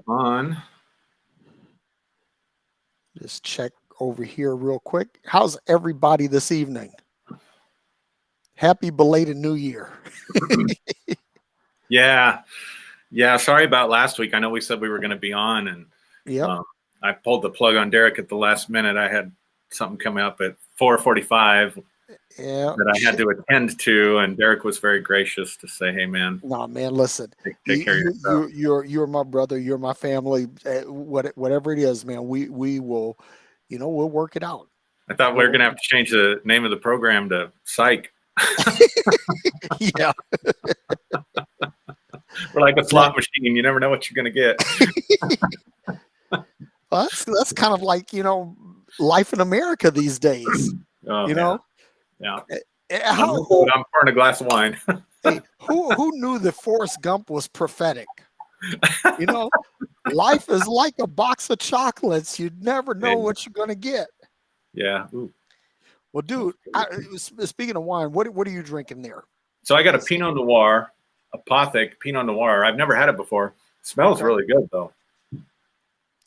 On. Just check over here real quick. How's everybody this evening? Happy belated New Year. Yeah. Sorry about last week. I know we said we were going to be on, and Yep. I pulled the plug on Derrick at the last minute. I had something coming up at 4:45 Yeah. that I had to attend to, and Derrick was very gracious to say, "Hey, man, No, man, listen. take care of yourself." You're my brother. You're my family. Whatever it is, man, we will, we'll work it out. I thought we were going to have to change the name of the program to Psych. Yeah. We're like a slot machine. You never know what you're going to get. Well, that's kind of like life in America these days. Oh, You know, yeah. how I'm pouring a glass of wine. hey, who knew that Forrest Gump was prophetic? Life is like a box of chocolates. You never know what you're gonna get. Yeah. Ooh. Well, dude, speaking of wine, what are you drinking there? So I got a Pinot Noir, Apothic Pinot Noir. I've never had it before. It smells really good, though.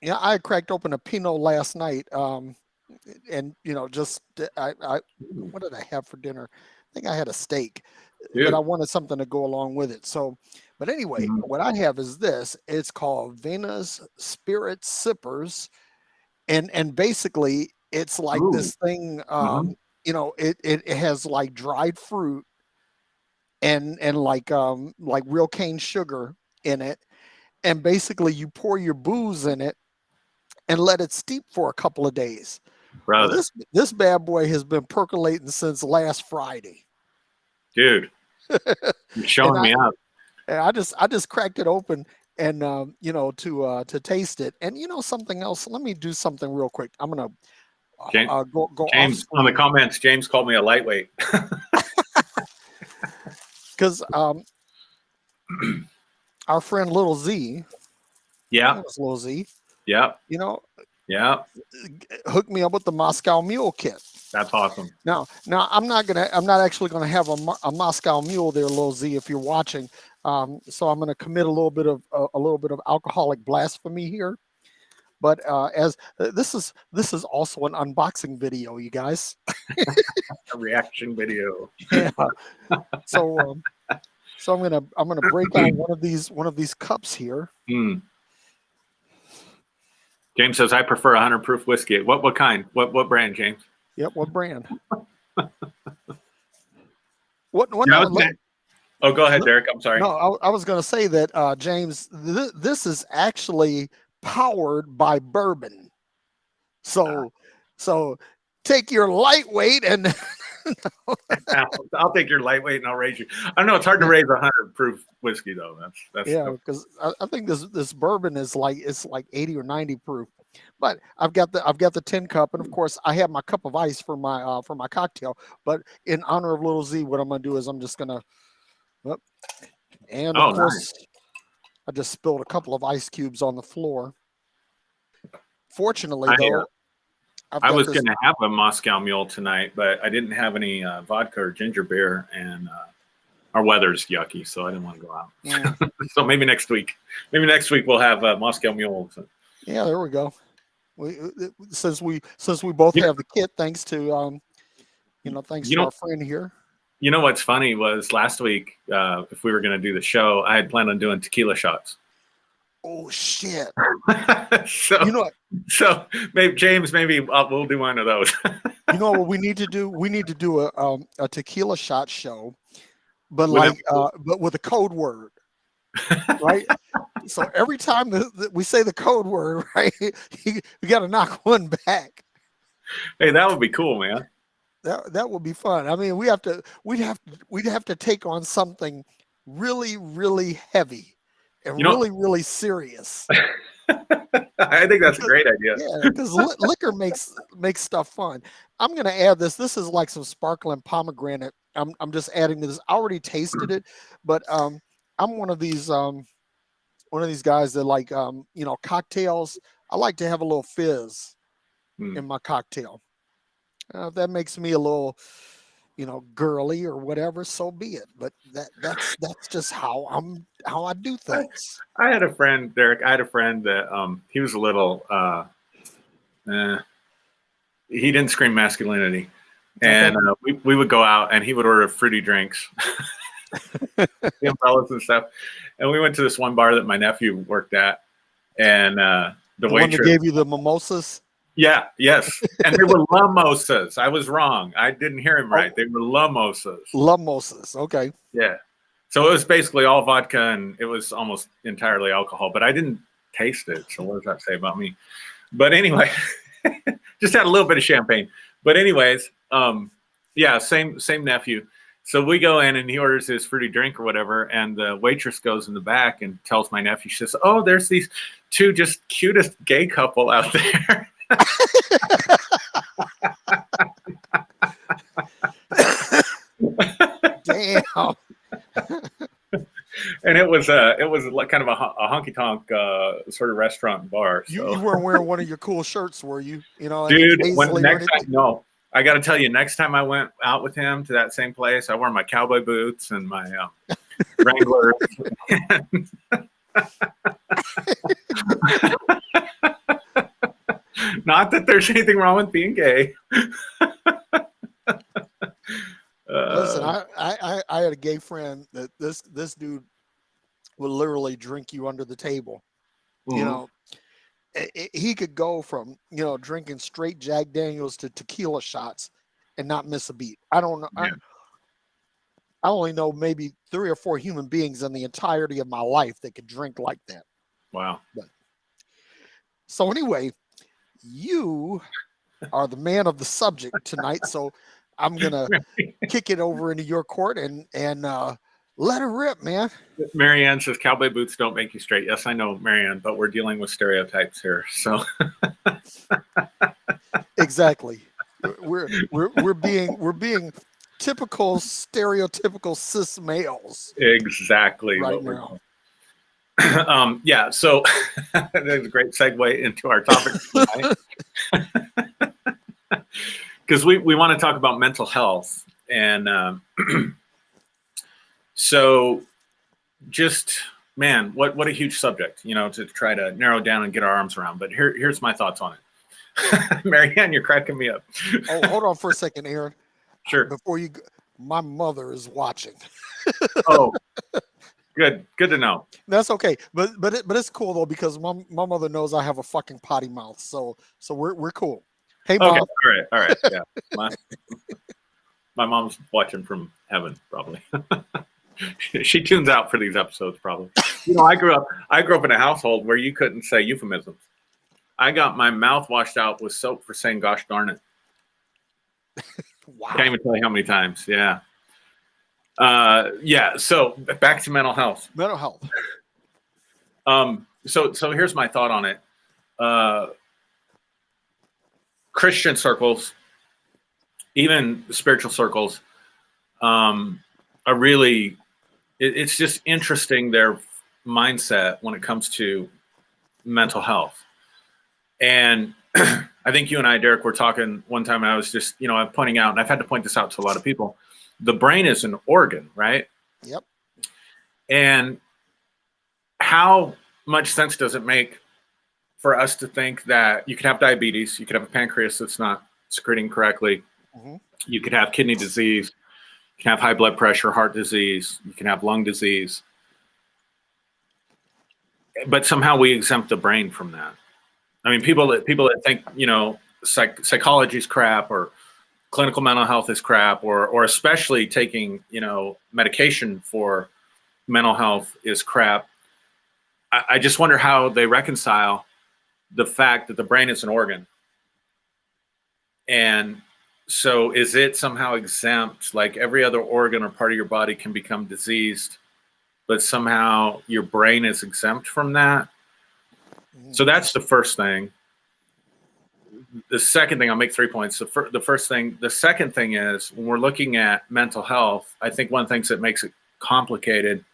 Yeah, I cracked open a Pinot last night, and just what did I have for dinner? I think I had a steak, but I wanted something to go along with it. So, but anyway, what I have is this. It's called Vena's Spirit Sippers, and basically it's like this thing. It has like dried fruit and like real cane sugar in it, and basically you pour your booze in it and let it steep for a couple of days. Brother. Well, this bad boy has been percolating since last Friday. Dude, you're showing me up. And I just cracked it open and to taste it. And something else. Let me do something real quick. I'm gonna go James off on the comments. James called me a lightweight. Because our friend Little Z. Yeah. Little Z. Yeah. Yeah. Hooked me up with the Moscow Mule kit. That's awesome. Now I'm not actually gonna have a Moscow Mule there, Lil Z, if you're watching. So I'm gonna commit a little bit of alcoholic blasphemy here. But as this is also an unboxing video, you guys. A reaction video. Yeah. So I'm gonna break out one of these cups here. James says I prefer 100 proof whiskey. What kind? What brand, James? Yep. What brand? Oh, go ahead, Derrick. I'm sorry. No, I was going to say that, James, this is actually powered by bourbon. So take your lightweight and I'll take your lightweight and I'll raise you. I know it's hard to raise 100 proof whiskey though. That's because I think this bourbon is like 80 or 90 proof. But I've got the tin cup, and of course I have my cup of ice for my cocktail. But in honor of Little Z, what I'm gonna do is I'm just gonna, and of course nice. I just spilled a couple of ice cubes on the floor. Fortunately, though, I was going to have a Moscow Mule tonight, but I didn't have any vodka or ginger beer, and our weather's yucky, so I didn't want to go out. So maybe next week. Maybe next week we'll have Moscow Mule. So. Yeah, there we go. Since we both have the kit, thanks to thanks to our friend here. You know what's funny was last week, if we were going to do the show, I had planned on doing tequila shots. Oh shit! So maybe James, we'll do one of those. You know what we need to do? We need to do a tequila shot show, but but with a code word, right? So every time we say the code word, right, we got to knock one back. Hey, that would be cool, man. That would be fun. I mean, we'd have to take on something really, really heavy. And really serious. I think that's a great idea. Yeah, because liquor makes stuff fun. I'm going to add this. This is like some sparkling pomegranate. I'm just adding this. I already tasted it, but I'm one of these guys that like cocktails. I like to have a little fizz in my cocktail. That makes me a little girly or whatever, so be it. But that's just how I do things. I had a friend, Derrick. I had a friend that he was a little he didn't scream masculinity. And we would go out and he would order fruity drinks, umbrellas and stuff. And we went to this one bar that my nephew worked at, and the waitress one that gave you the mimosas. Yeah, yes, and they were lamosas. I was wrong. I didn't hear him right. They were lamosas. Lamosas. Okay. Yeah. So it was basically all vodka, and it was almost entirely alcohol. But I didn't taste it. So what does that say about me? But anyway, just had a little bit of champagne. But anyways, yeah, same nephew. So we go in and he orders his fruity drink or whatever, and the waitress goes in the back and tells my nephew, she says, "Oh, there's these two just cutest gay couple out there." Damn. And it was like kind of a honky tonk sort of restaurant and bar. So. You weren't wearing one of your cool shirts, were you? Dude. Next time, no. I got to tell you, next time I went out with him to that same place, I wore my cowboy boots and my Wrangler. Not that there's anything wrong with being gay. Listen, I had a gay friend that this dude would literally drink you under the table. Mm-hmm. He could go from drinking straight Jack Daniels to tequila shots and not miss a beat. I don't know. Yeah. I only know maybe 3 or 4 human beings in the entirety of my life that could drink like that. Wow. So anyway, you are the man of the subject tonight. So I'm gonna kick it over into your court and let her rip, man. Marianne says cowboy boots don't make you straight. Yes, I know, Marianne, but we're dealing with stereotypes here. So exactly. We're being typical stereotypical cis males. Exactly. Right now. Yeah, so that's a great segue into our topic tonight. Because we want to talk about mental health. And so just, man, what a huge subject, to try to narrow down and get our arms around. But here's my thoughts on it. Marianne, you're cracking me up. Oh, hold on for a second, Aaron. Sure. Before you go, my mother is watching. Oh, good to know. That's okay. But it's cool though, because my mother knows I have a fucking potty mouth. So we're cool. Hey, Mom. Okay. All right. Yeah. My mom's watching from heaven, probably. She tunes out for these episodes, probably. I grew up in a household where you couldn't say euphemisms. I got my mouth washed out with soap for saying "gosh darn it." Wow. Can't even tell you how many times. Yeah. Yeah. So back to mental health. Mental health. So here's my thought on it. Christian circles, even spiritual circles, are really, it's just interesting, their mindset when it comes to mental health. And I think you and I, Derrick, were talking one time, and I was just, I'm pointing out, and I've had to point this out to a lot of people, the brain is an organ, right? Yep. And how much sense does it make for us to think that you could have diabetes, you could have a pancreas that's not secreting correctly, mm-hmm. You could have kidney disease, you can have high blood pressure, heart disease, you can have lung disease, but somehow we exempt the brain from that. I mean, people that think, psychology is crap, or clinical mental health is crap, or especially taking, medication for mental health is crap. I just wonder how they reconcile the fact that the brain is an organ. And so is it somehow exempt, like every other organ or part of your body can become diseased, but somehow your brain is exempt from that? So that's the first thing. The second thing, I'll make 3 points. The second thing is, when we're looking at mental health, I think one of the things that makes it complicated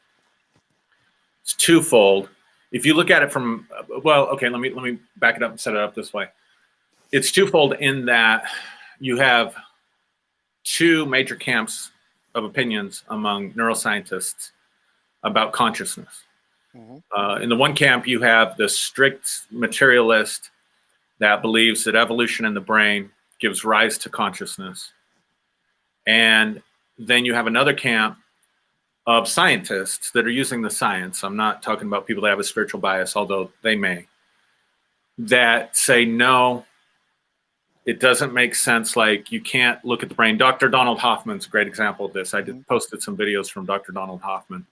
is twofold. If you look at it from, let me back it up and set it up this way. It's twofold in that you have two major camps of opinions among neuroscientists about consciousness. In the one camp, you have the strict materialist that believes that evolution in the brain gives rise to consciousness. And then you have another camp of scientists that are using the science. I'm not talking about people that have a spiritual bias, although they may, that say, no, it doesn't make sense. Like, you can't look at the brain. Dr. Donald Hoffman's a great example of this. I posted some videos from Dr. Donald Hoffman,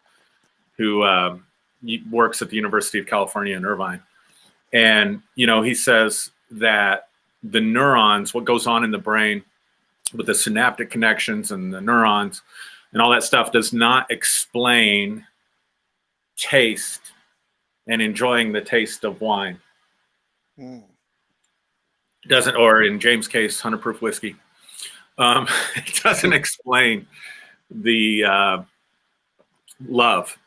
who works at the University of California in Irvine. And, he says that the neurons, what goes on in the brain with the synaptic connections and the neurons and all that stuff, does not explain taste and enjoying the taste of wine. Doesn't, or in James' case, 100 proof whiskey. It doesn't explain the love.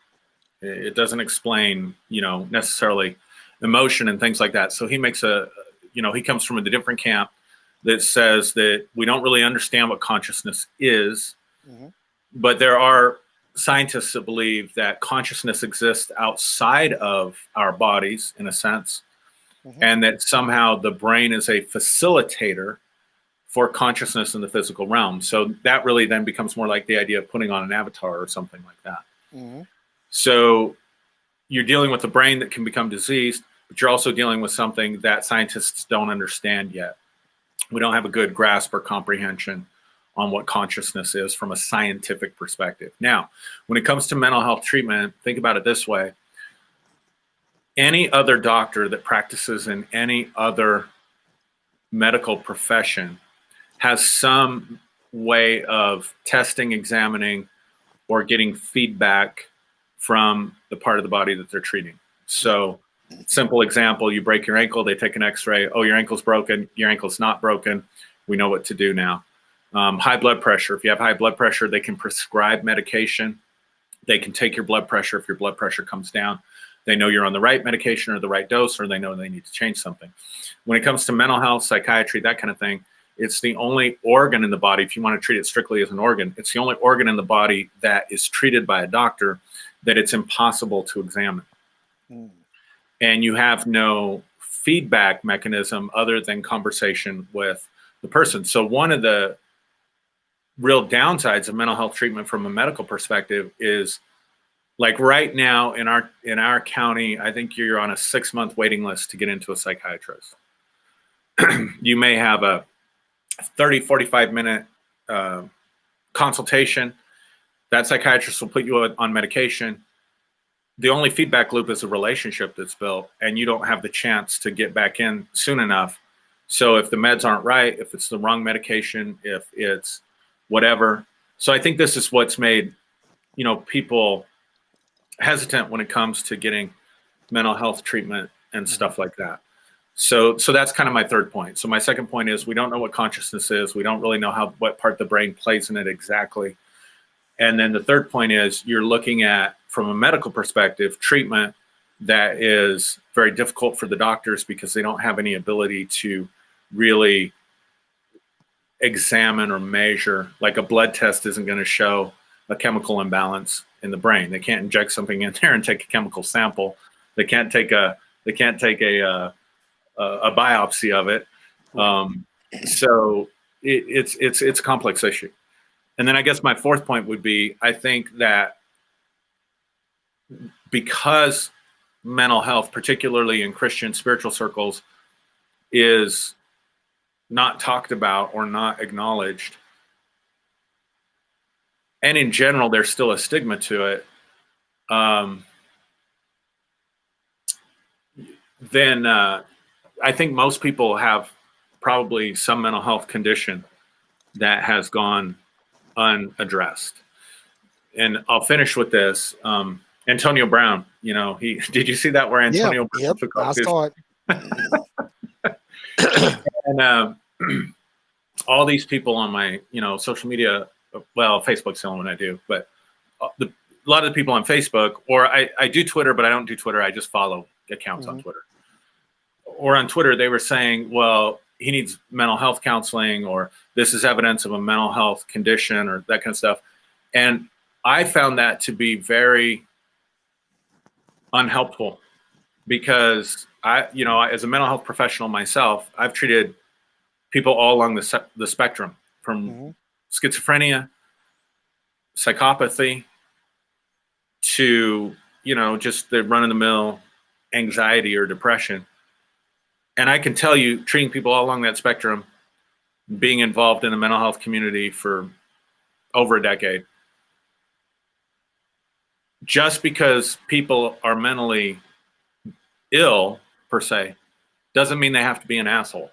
It doesn't explain, necessarily emotion and things like that. So he makes he comes from a different camp that says that we don't really understand what consciousness is, but there are scientists that believe that consciousness exists outside of our bodies, in a sense, and that somehow the brain is a facilitator for consciousness in the physical realm. So that really then becomes more like the idea of putting on an avatar or something like that. So you're dealing with a brain that can become diseased, but you're also dealing with something that scientists don't understand yet. We don't have a good grasp or comprehension on what consciousness is from a scientific perspective. Now, when it comes to mental health treatment, think about it this way. Any other doctor that practices in any other medical profession has some way of testing, examining, or getting feedback from the part of the body that they're treating. So, simple example, you break your ankle, they take an x-ray. Oh, your ankle's broken. Your ankle's not broken. We know what to do now. High blood pressure. If you have high blood pressure, they can prescribe medication. They can take your blood pressure if your blood pressure comes down. They know you're on the right medication or the right dose, or they know they need to change something. When it comes to mental health, psychiatry, that kind of thing, it's the only organ in the body, if you want to treat it strictly as an organ, it's the only organ in the body that is treated by a doctor that it's impossible to examine. And you have no feedback mechanism other than conversation with the person. So one of the real downsides of mental health treatment from a medical perspective is, like, right now in our county, I think you're on a 6-month waiting list to get into a psychiatrist. You may have a 30, 45-minute consultation. That psychiatrist will put you on medication. The only feedback loop is a relationship that's built, and you don't have the chance to get back in soon enough. So if the meds aren't right, if it's the wrong medication, if it's whatever. So I think this is what's made, people hesitant when it comes to getting mental health treatment and stuff like that. So that's kind of my third point. So my second point is, we don't know what consciousness is. We don't really know what part the brain plays in it exactly. And then the third point is, you're looking at, from a medical perspective, treatment that is very difficult for the doctors because they don't have any ability to really examine or measure. Like, a blood test isn't going to show a chemical imbalance in the brain. They can't inject something in there and take a chemical sample. They can't take a biopsy of it. So it's a complex issue. And then I guess my fourth point would be, I think that because mental health, particularly in Christian spiritual circles, is not talked about or not acknowledged, and in general there's still a stigma to it, then I think most people have probably some mental health condition that has gone unaddressed. And I'll finish with this. Antonio Brown, did you see that, where Antonio Brown took off I saw it. And all these people on my, social media, well, Facebook's the only one I do, but a lot of the people on Facebook, or I do Twitter, but I don't do Twitter. I just follow accounts on Twitter. Or on Twitter, they were saying, well, he needs mental health counseling, or this is evidence of a mental health condition, or that kind of stuff. And I found that to be very unhelpful, because as a mental health professional myself, I've treated people all along the spectrum, from schizophrenia, psychopathy, to, just the run-of-the-mill anxiety or depression. And I can tell you, treating people all along that spectrum, being involved in the mental health community for over a decade, just because people are mentally ill per se doesn't mean they have to be an asshole.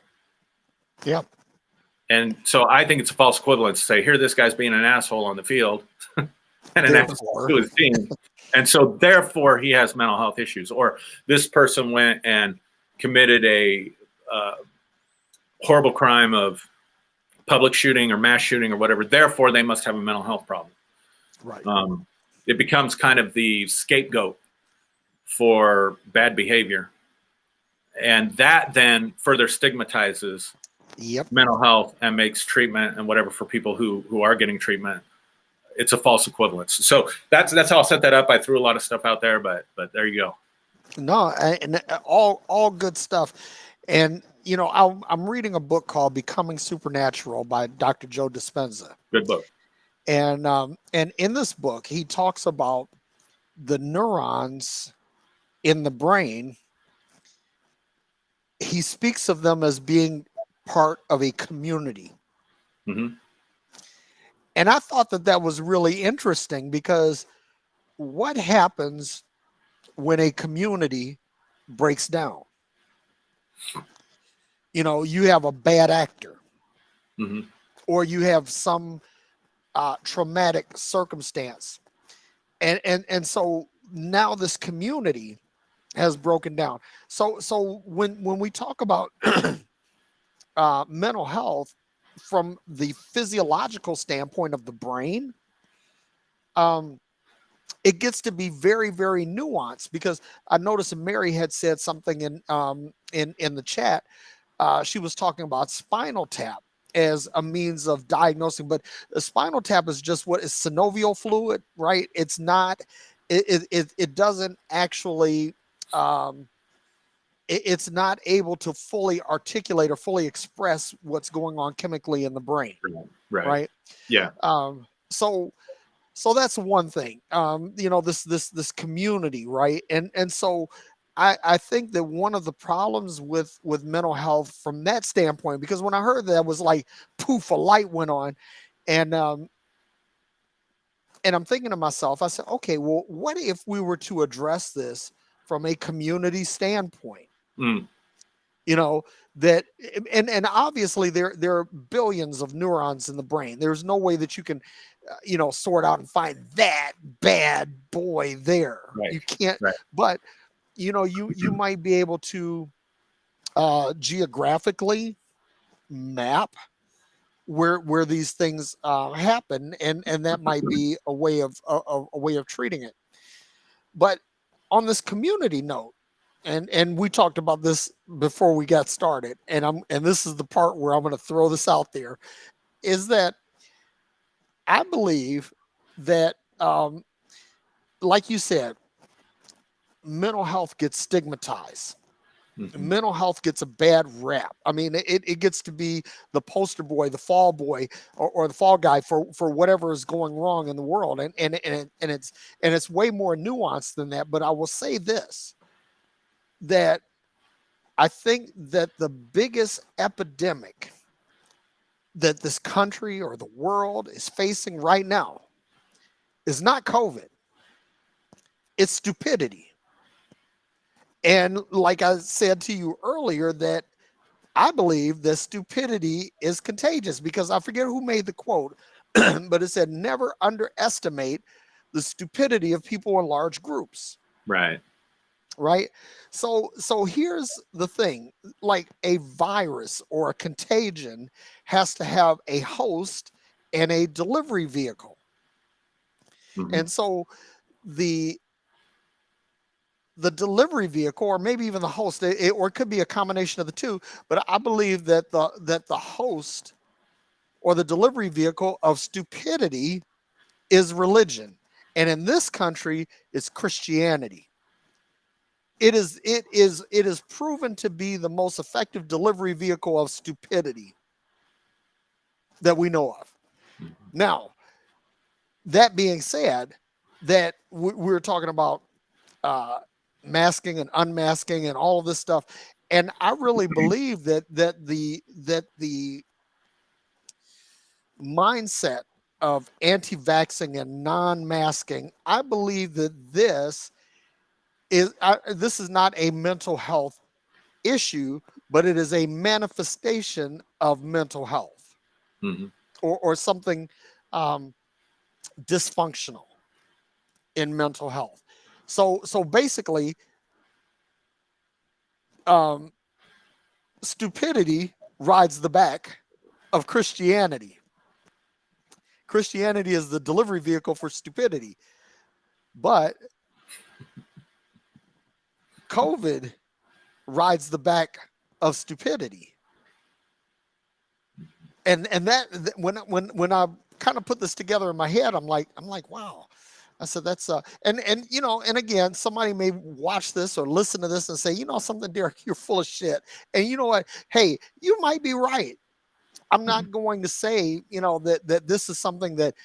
Yep. And so I think it's a false equivalence to say, here, this guy's being an asshole on the field and an asshole to his team. And so therefore he has mental health issues. Or this person went and committed a horrible crime of public shooting or mass shooting or whatever. Therefore they must have a mental health problem. Right. It becomes kind of the scapegoat for bad behavior. And that then further stigmatizes mental health and makes treatment and whatever for people who are getting treatment. It's a false equivalence. So that's how I'll set that up. I threw a lot of stuff out there, but there you go. No, and all good stuff. And I'm reading a book called Becoming Supernatural by Dr. Joe Dispenza. Good book. And in this book, he talks about the neurons in the brain. He speaks of them as being part of a community. Mm-hmm. And I thought that was really interesting, because what happens when a community breaks down? You have a bad actor, or you have some traumatic circumstance. And so now this community has broken down. So when we talk about mental health from the physiological standpoint of the brain, it gets to be very, very nuanced, because I noticed Mary had said something in the chat. She was talking about spinal tap as a means of diagnosing, but the spinal tap is just what is synovial fluid, right? It's not. It doesn't actually. It's not able to fully articulate or fully express what's going on chemically in the brain. Right. Yeah. So that's one thing. This community, right? And so I think that one of the problems with mental health from that standpoint, because when I heard that, was like poof, a light went on, and I'm thinking to myself, I said, okay, well, what if we were to address this from a community standpoint? That, and obviously there are billions of neurons in the brain. There's no way that you can sort out and find that bad boy there. Right. You can't. Right. But you might be able to geographically map where these things happen, and that might be a way of treating it. But on this community note, and we talked about this before we got started, and this is the part where I'm going to throw this out there, is that I believe that, like you said, mental health gets stigmatized. Mental health gets a bad rap. I mean, it gets to be the poster boy, the fall boy, or the fall guy for whatever is going wrong in the world, and it's way more nuanced than that. But I will say this, that I think that the biggest epidemic that this country or the world is facing right now is not COVID. It's stupidity. And like I said to you earlier, that I believe that stupidity is contagious, because I forget who made the quote, but it said, never underestimate the stupidity of people in large groups. Right. Right. So here's the thing, like a virus or a contagion has to have a host and a delivery vehicle. And so the the delivery vehicle, or maybe even the host, or it could be a combination of the two. But I believe that the host or the delivery vehicle of stupidity is religion, and in this country, it's Christianity. It is proven to be the most effective delivery vehicle of stupidity that we know of. Now, that being said, that we're talking about masking and unmasking and all of this stuff, and I really believe that the mindset of anti-vaxxing and non-masking, I believe that this is not a mental health issue, but it is a manifestation of mental health, or something dysfunctional in mental health. So basically, stupidity rides the back of Christianity. Christianity is the delivery vehicle for stupidity, but COVID rides the back of stupidity. And that when I kind of put this together in my head, I'm like, wow. I said, that's and again, somebody may watch this or listen to this and say, something, Derrick, you're full of shit. And you know what? Hey, you might be right. I'm not going to say, that this is something that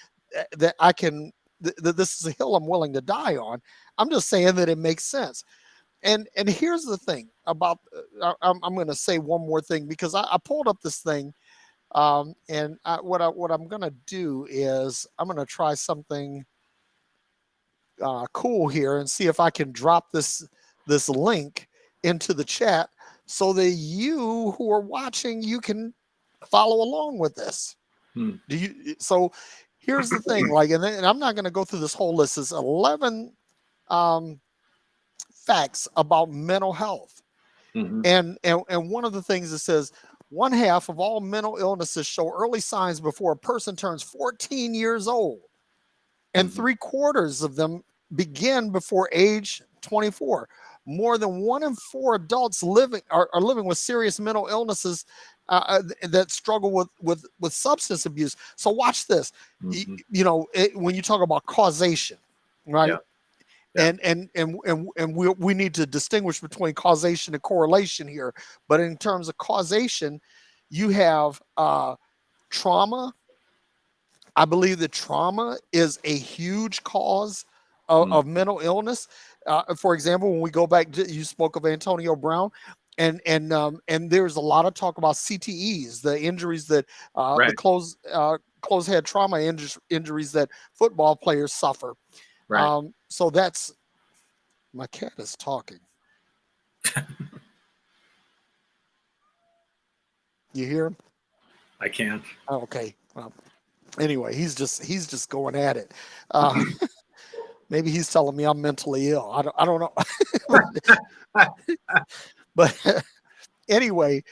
I can, that this is a hill I'm willing to die on. I'm just saying that it makes sense. And here's the thing about, I'm going to say one more thing, because I pulled up this thing, and what I'm going to do is I'm going to try something cool here and see if I can drop this link into the chat so that you who are watching, you can follow along with this. So here's the thing, and I'm not going to go through this whole list. It's 11 facts about mental health. And one of the things it says, 1/2 of all mental illnesses show early signs before a person turns 14 years old, and 3/4 of them begin before age 24. More than 1 in 4 adults are living with serious mental illnesses that struggle with substance abuse. So watch this. When you talk about causation, right? Yeah. Yeah. And we need to distinguish between causation and correlation here. But in terms of causation, you have trauma. I believe that trauma is a huge cause of mental illness. For example, when we go back, you spoke of Antonio Brown, and there's a lot of talk about CTEs, the injuries that the closed head trauma injuries that football players suffer. Right. So that's, my cat is talking. You hear him? I can't. Oh, okay. Well, anyway, he's just going at it. Maybe he's telling me I'm mentally ill. I don't know. But anyway,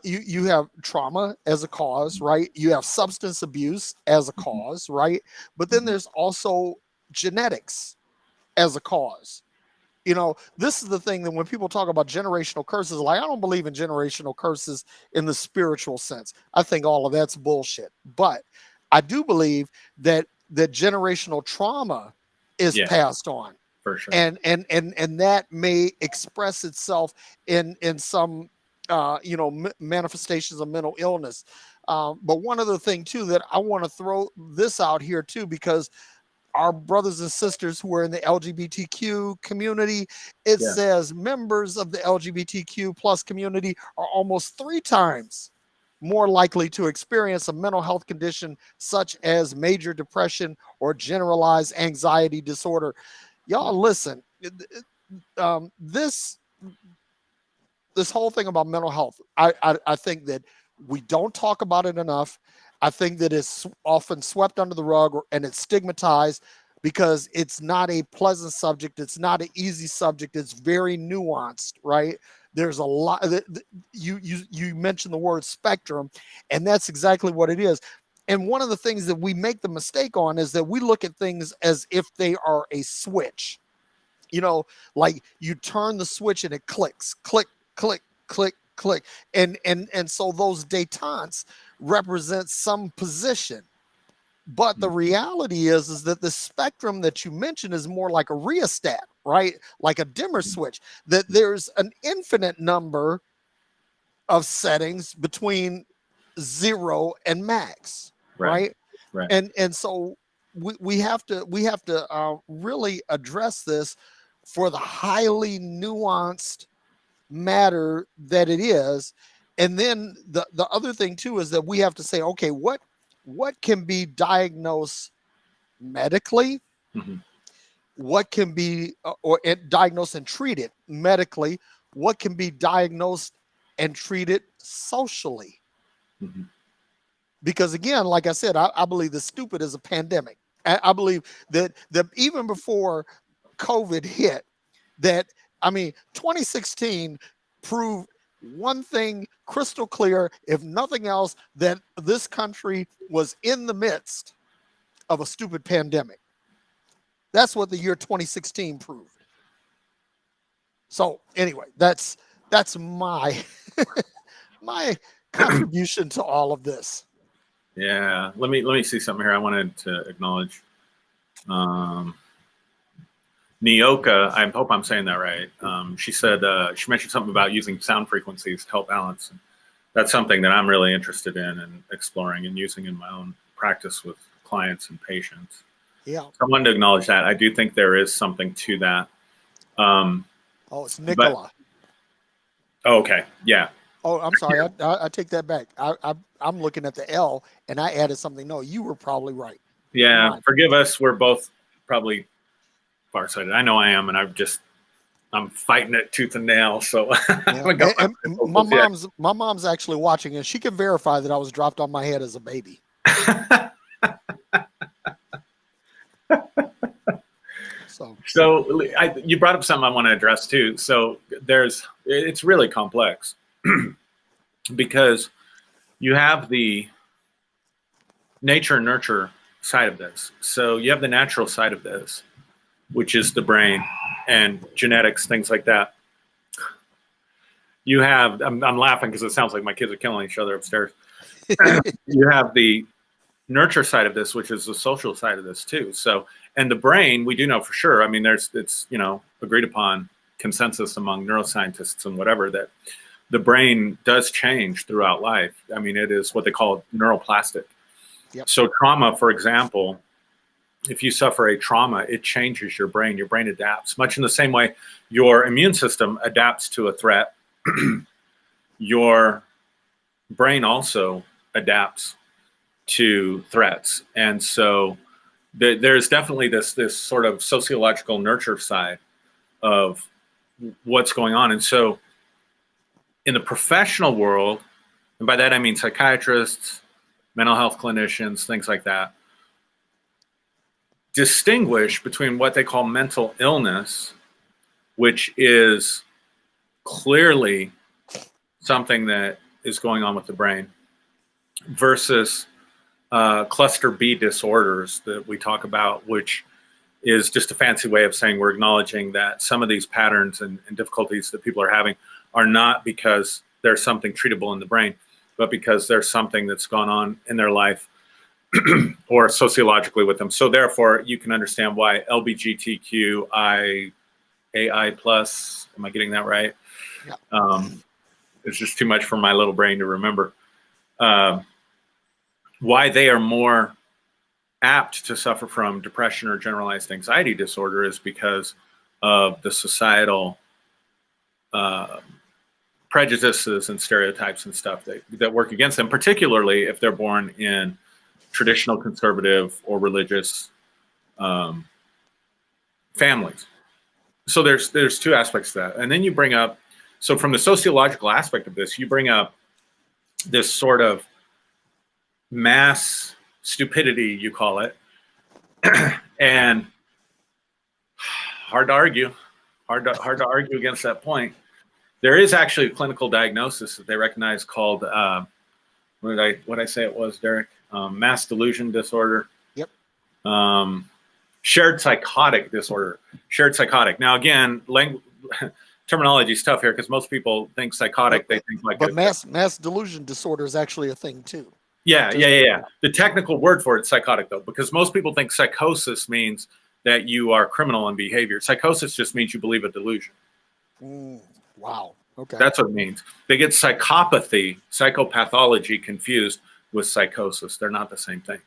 you have trauma as a cause, right? You have substance abuse as a cause, right? But then there's also genetics as a cause. This is the thing that when people talk about generational curses, I don't believe in generational curses in the spiritual sense. I think all of that's bullshit. But I do believe that generational trauma is passed on. For sure. And that may express itself in some manifestations of mental illness. But one other thing too, that I want to throw this out here too, because our brothers and sisters who are in the LGBTQ community, it says members of the LGBTQ plus community are almost 3 times more likely to experience a mental health condition such as major depression or generalized anxiety disorder. Y'all listen, this whole thing about mental health, I think that we don't talk about it enough. I think that it's often swept under the rug and it's stigmatized because it's not a pleasant subject. It's not an easy subject. It's very nuanced, right? There's a lot. You mentioned the word spectrum, and that's exactly what it is. And one of the things that we make the mistake on is that we look at things as if they are a switch. you know, like you turn the switch and it clicks, click, click, click, click. And so those détentes represent some position. But the reality is that the spectrum that you mentioned is more like a rheostat, right? Like a dimmer switch, that there's an infinite number of settings between 0 and max, right? And so we have to really address this for the highly nuanced matter that it is. And then the other thing too is that we have to say, okay, what can be diagnosed medically, what can be diagnosed and treated medically, what can be diagnosed and treated socially. Because again, like I said, I believe the stupid is a pandemic. I believe that even before COVID hit, that, I mean, 2016 proved one thing crystal clear, if nothing else, that this country was in the midst of a stupid pandemic. That's what the year 2016 proved. So anyway, that's my my contribution to all of this. Yeah, let me see something here I wanted to acknowledge. Nioka, I hope I'm saying that right. She said she mentioned something about using sound frequencies to help balance. And that's something that I'm really interested in and exploring and using in my own practice with clients and patients. Yeah. So I wanted to acknowledge that. I do think there is something to that. It's Nicola. Okay. Yeah. Oh, I'm sorry. I take that back. I'm looking at the L and I added something. No, you were probably right. Yeah. Forgive us. We're both probably farsighted. I know I am, and I'm fighting it tooth and nail. So yeah. My mom's actually watching, and she can verify that I was dropped on my head as a baby. So you brought up something I want to address too. So it's really complex because you have the nature and nurture side of this. So you have the natural side of this, which is the brain and genetics, things like that. You have, I'm laughing because it sounds like my kids are killing each other upstairs. You have the nurture side of this, which is the social side of this too. So, and the brain, we do know for sure. I mean, it's agreed upon consensus among neuroscientists and whatever, that the brain does change throughout life. I mean, it is what they call neuroplastic. Yep. So trauma, for example, if you suffer a trauma, it changes your brain. Your brain adapts much in the same way your immune system adapts to a threat. Your brain also adapts to threats. And so there's definitely this sort of sociological nurture side of what's going on. And so in the professional world, and by that I mean psychiatrists, mental health clinicians, things like that, distinguish between what they call mental illness, which is clearly something that is going on with the brain, versus cluster B disorders that we talk about, which is just a fancy way of saying we're acknowledging that some of these patterns and difficulties that people are having are not because there's something treatable in the brain, but because there's something that's gone on in their life or sociologically with them. So therefore, you can understand why LGBTQIAI+, am I getting that right? Yeah. It's just too much for my little brain to remember. Why they are more apt to suffer from depression or generalized anxiety disorder is because of the societal prejudices and stereotypes and stuff that work against them, particularly if they're born in traditional conservative or religious families. So there's two aspects to that. And then you bring up, so from the sociological aspect of this, you bring up this sort of mass stupidity, you call it, and hard to argue against that point. There is actually a clinical diagnosis that they recognize called what did I say it was, Derrick? Mass delusion disorder. Yep. shared psychotic disorder. Shared psychotic. Now, again, terminology is tough here because most people think psychotic. They think like, but mass delusion disorder is actually a thing too. Yeah. The technical word for it is psychotic, though, because most people think psychosis means that you are criminal in behavior. Psychosis just means you believe a delusion. Wow. Okay. That's what it means. They get psychopathy, psychopathology confused with psychosis. They're not the same thing.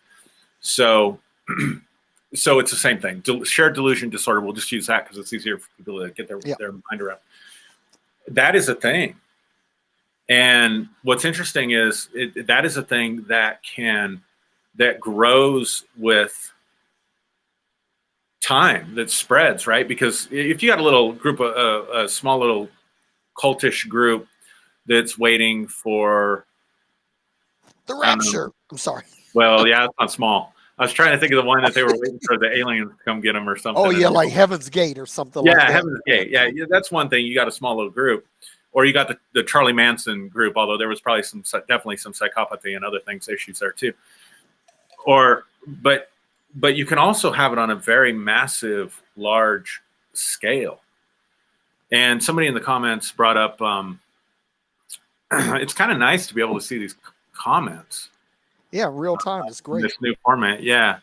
So it's the same thing. Shared delusion disorder. We'll just use that because it's easier for people to get their mind around. That is a thing. And what's interesting is that is a thing that grows with time, that spreads, right? Because if you got a little group, a small little cultish group that's waiting for the rapture. I'm sorry. Well, yeah, it's not small. I was trying to think of the one that they were waiting for the aliens to come get them or something. Oh yeah, like Heaven's Gate or something like that. Yeah, Heaven's Gate. Yeah, that's one thing. You got a small little group. Or you got the Charlie Manson group, although there was probably definitely some psychopathy and other things, issues there too. But you can also have it on a very massive, large scale. And somebody in the comments brought up, it's kind of nice to be able to see these comments. Yeah, real time is great. This new format, yeah.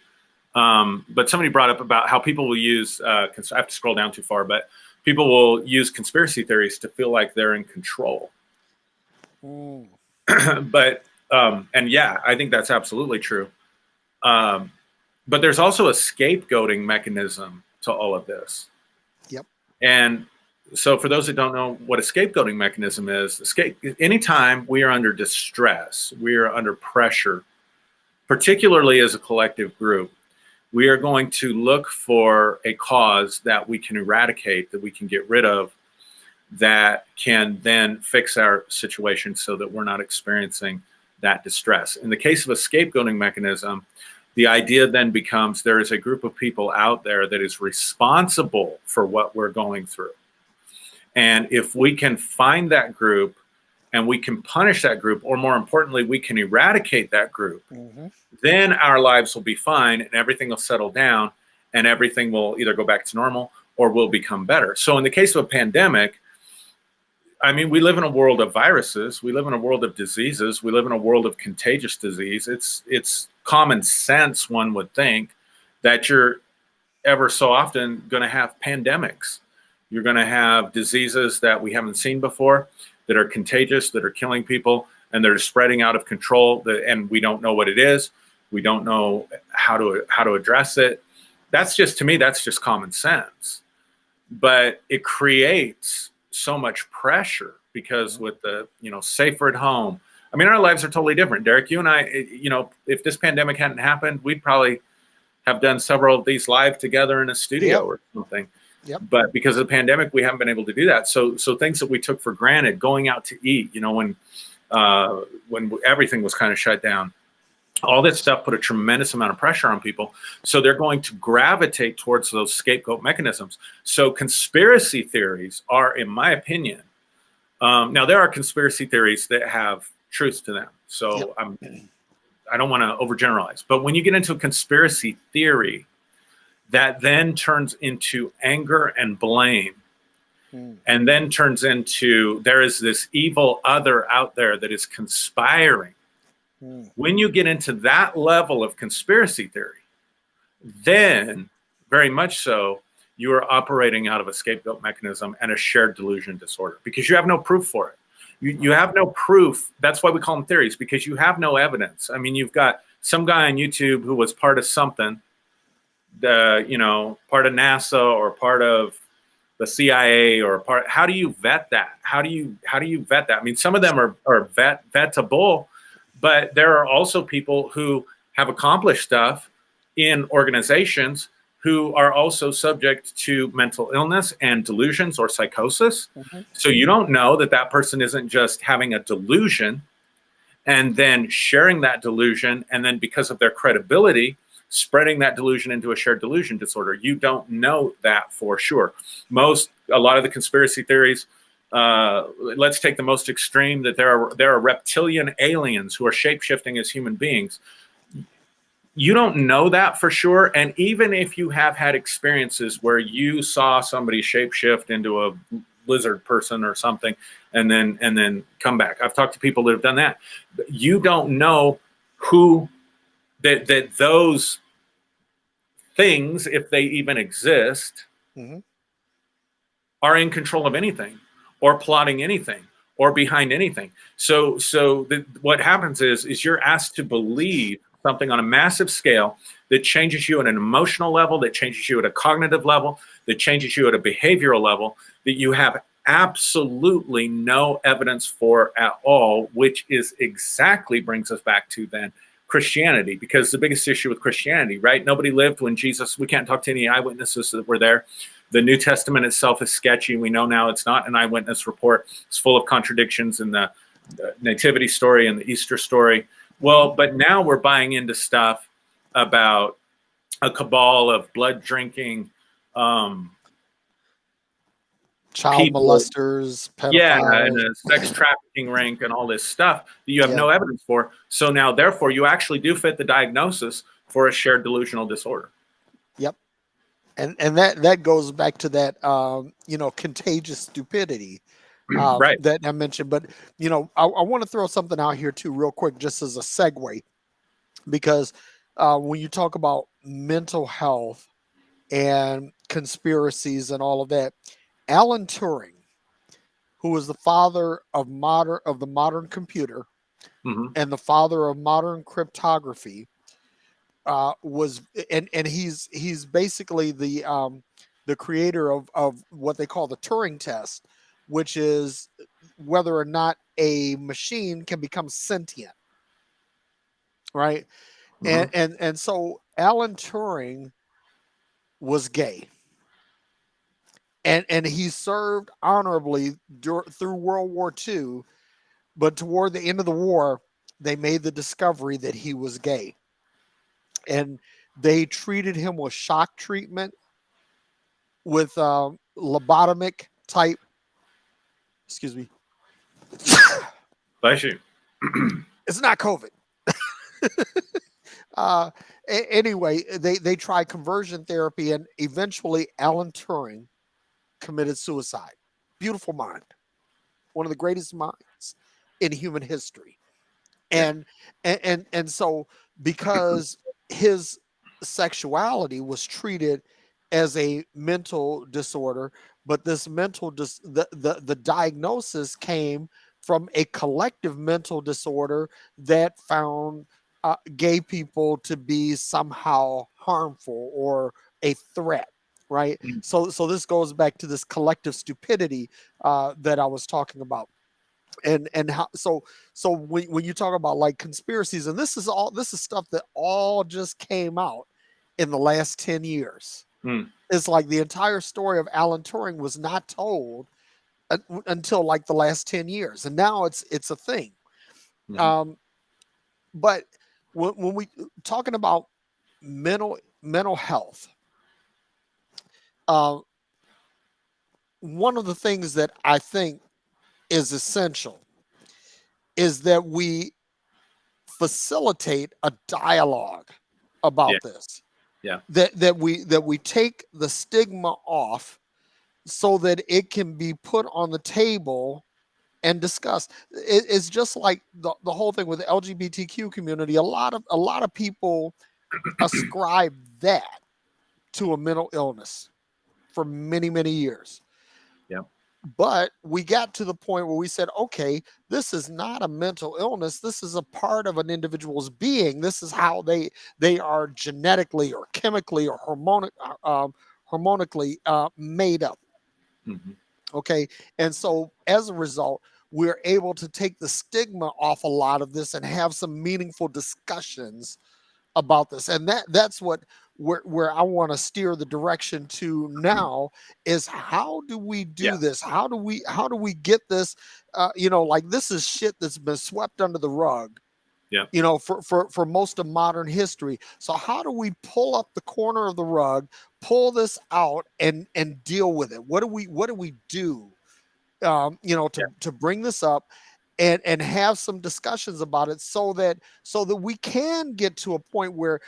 But somebody brought up about how people will use, I have to scroll down too far, but people will use conspiracy theories to feel like they're in control. But, and yeah, I think that's absolutely true. But there's also a scapegoating mechanism to all of this. Yep. And so for those that don't know what a scapegoating mechanism is, anytime we are under distress, we are under pressure, particularly as a collective group, we are going to look for a cause that we can eradicate, that we can get rid of, that can then fix our situation so that we're not experiencing that distress. In the case of a scapegoating mechanism, the idea then becomes there is a group of people out there that is responsible for what we're going through. And if we can find that group and we can punish that group, or more importantly, we can eradicate that group, then our lives will be fine and everything will settle down and everything will either go back to normal or will become better. So in the case of a pandemic, I mean, we live in a world of viruses. We live in a world of diseases. We live in a world of contagious disease. It's common sense, one would think, that you're ever so often going to have pandemics. You're going to have diseases that we haven't seen before, that are contagious, that are killing people, and they're spreading out of control, and we don't know what it is. We don't know how to address it. That's just, to me, that's just common sense. But it creates so much pressure because with the, safer at home. I mean, our lives are totally different. Derrick, you and I, if this pandemic hadn't happened, we'd probably have done several of these live together in a studio or something. Yep. But because of the pandemic, we haven't been able to do that. So things that we took for granted, going out to eat, when everything was kind of shut down, all that stuff put a tremendous amount of pressure on people. So they're going to gravitate towards those scapegoat mechanisms. So conspiracy theories are, in my opinion, now there are conspiracy theories that have truth to them. So I don't want to overgeneralize. But when you get into a conspiracy theory, that then turns into anger and blame, and then turns into there is this evil other out there that is conspiring. When you get into that level of conspiracy theory, then very much so, you are operating out of a scapegoat mechanism and a shared delusion disorder because you have no proof for it. You have no proof. That's why we call them theories, because you have no evidence. I mean, you've got some guy on YouTube who was part of something, part of NASA or part of the CIA or part. How do you vet that? How do you vet that? I mean, some of them are vetable, but there are also people who have accomplished stuff in organizations who are also subject to mental illness and delusions or psychosis. So you don't know that person isn't just having a delusion and then sharing that delusion, and then because of their credibility, spreading that delusion into a shared delusion disorder. You don't know that for sure. A lot of the conspiracy theories, let's take the most extreme, that there are reptilian aliens who are shape-shifting as human beings. you don't know that for sure. And even if you have had experiences where you saw somebody shapeshift into a lizard person or something and then come back. I've talked to people that have done that. You don't know who that those things, if they even exist, are in control of anything or plotting anything or behind anything. So what happens is you're asked to believe something on a massive scale that changes you at an emotional level, that changes you at a cognitive level, that changes you at a behavioral level, that you have absolutely no evidence for at all, which is exactly brings us back to then Christianity, because the biggest issue with Christianity, right? Nobody lived when Jesus, we can't talk to any eyewitnesses that were there. The New Testament itself is sketchy. We know now it's not an eyewitness report. It's full of contradictions in the nativity story and the Easter story. Well, but now we're buying into stuff about a cabal of blood drinking, child people, molesters, pedophiles. Yeah, and a sex trafficking ring and all this stuff that you have no evidence for. So now, therefore, you actually do fit the diagnosis for a shared delusional disorder. Yep. And that goes back to that, contagious stupidity right. that I mentioned. But, I want to throw something out here too, real quick, just as a segue, because when you talk about mental health and conspiracies and all of that, Alan Turing, who was the father of the modern computer and the father of modern cryptography, was and he's basically the creator of what they call the Turing test, which is whether or not a machine can become sentient, right? And so Alan Turing was gay, and he served honorably through World War II, but toward the end of the war, they made the discovery that he was gay, and they treated him with shock treatment, with lobotomic type. Excuse me. Bless you. It's not COVID. Anyway, they tried conversion therapy, and eventually Alan Turing committed suicide. Beautiful mind, one of the greatest minds in human history, and so because his sexuality was treated as a mental disorder, but this the diagnosis came from a collective mental disorder that found gay people to be somehow harmful or a threat, right? So this goes back to this collective stupidity that I was talking about. And how so when you talk about like conspiracies, and this is stuff that all just came out in the last 10 years. It's like the entire story of Alan Turing was not told until like the last 10 years, and now it's a thing. But when we talking about mental health, one of the things that I think is essential is that we facilitate a dialogue about this. Yeah. That we take the stigma off so that it can be put on the table and discussed. It's just like the whole thing with the LGBTQ community. A lot of people ascribe that to a mental illness for many years. Yeah. But we got to the point where we said, okay, this is not a mental illness. This is a part of an individual's being. This is how they are genetically or chemically or hormonically made up. Okay. And so as a result, we're able to take the stigma off a lot of this and have some meaningful discussions about this. And that's what where I want to steer the direction to now is, how do we do this? How do we get this? Like, this is shit that's been swept under the rug. Yeah. For most of modern history. So how do we pull up the corner of the rug, pull this out, and deal with it? What do we do? To bring this up and have some discussions about it so that we can get to a point where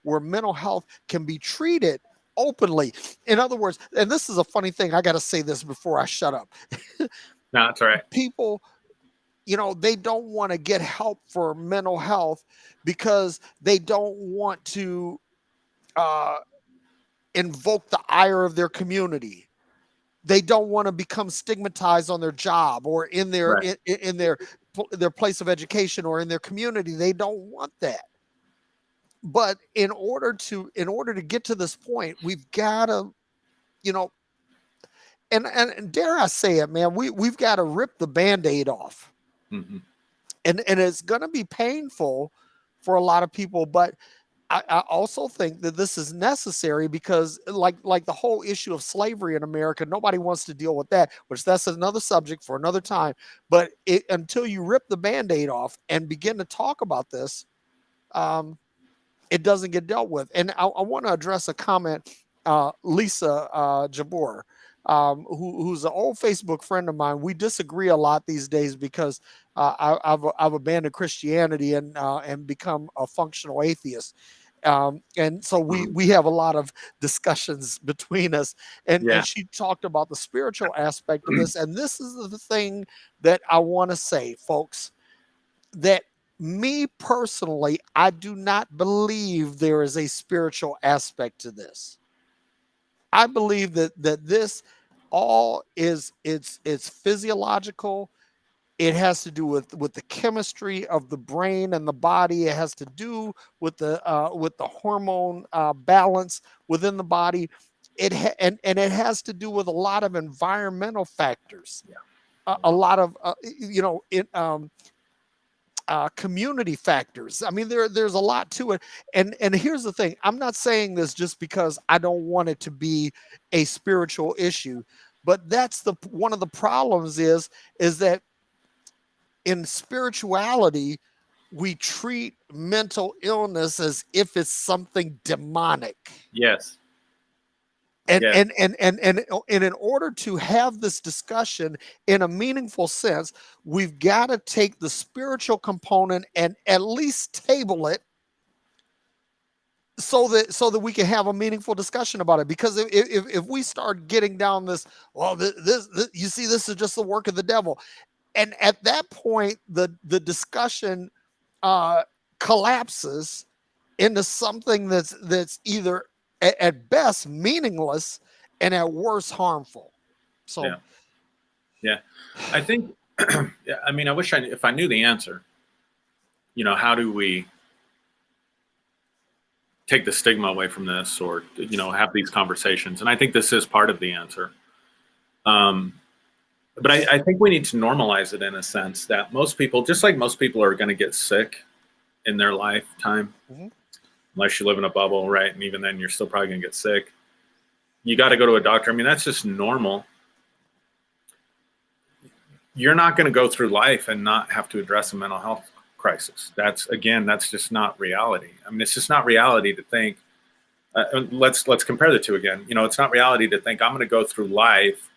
mental health can be treated openly. In other words, and this is a funny thing, I got to say this before I shut up. No, that's all right. People, they don't want to get help for mental health because they don't want to invoke the ire of their community. They don't want to become stigmatized on their job or in their Right. in their place of education or in their community. They don't want that. But in order to get to this point, we've got to, and dare I say it, man, we've got to rip the Band-Aid off. Mm-hmm. And it's going to be painful for a lot of people, but I also think that this is necessary because like the whole issue of slavery in America, nobody wants to deal with that, which that's another subject for another time. But until you rip the Band-Aid off and begin to talk about this, it doesn't get dealt with. And I want to address a comment, Lisa Jabor, who's an old Facebook friend of mine. We disagree a lot these days because I've abandoned Christianity and become a functional atheist. And so we have a lot of discussions between us, and she talked about the spiritual aspect of this. And this is the thing that I want to say, folks, that me personally, I do not believe there is a spiritual aspect to this. I believe that this all is it's physiological. It has to do with the chemistry of the brain and the body. It has to do with the hormone balance within the body. And it has to do with a lot of environmental factors. A lot of community factors. I mean, there's a lot to it. And here's the thing. I'm not saying this just because I don't want it to be a spiritual issue, but that's one of the problems is that in spirituality, we treat mental illness as if it's something demonic. Yes. And in order to have this discussion in a meaningful sense, we've got to take the spiritual component and at least table it so that we can have a meaningful discussion about it. Because if we start getting down this, well, this you see, this is just the work of the devil. And at that point, the discussion collapses into something that's either at best meaningless and at worst harmful. So, yeah. I think, I mean, I wish if I knew the answer, how do we take the stigma away from this, or, have these conversations? And I think this is part of the answer. But I think we need to normalize it in a sense that most people, just like most people are going to get sick in their lifetime, unless you live in a bubble, right? And even then you're still probably going to get sick. You got to go to a doctor. I mean, that's just normal. You're not going to go through life and not have to address a mental health crisis. That's just not reality. I mean, it's just not reality to think, let's compare the two again. It's not reality to think I'm going to go through life,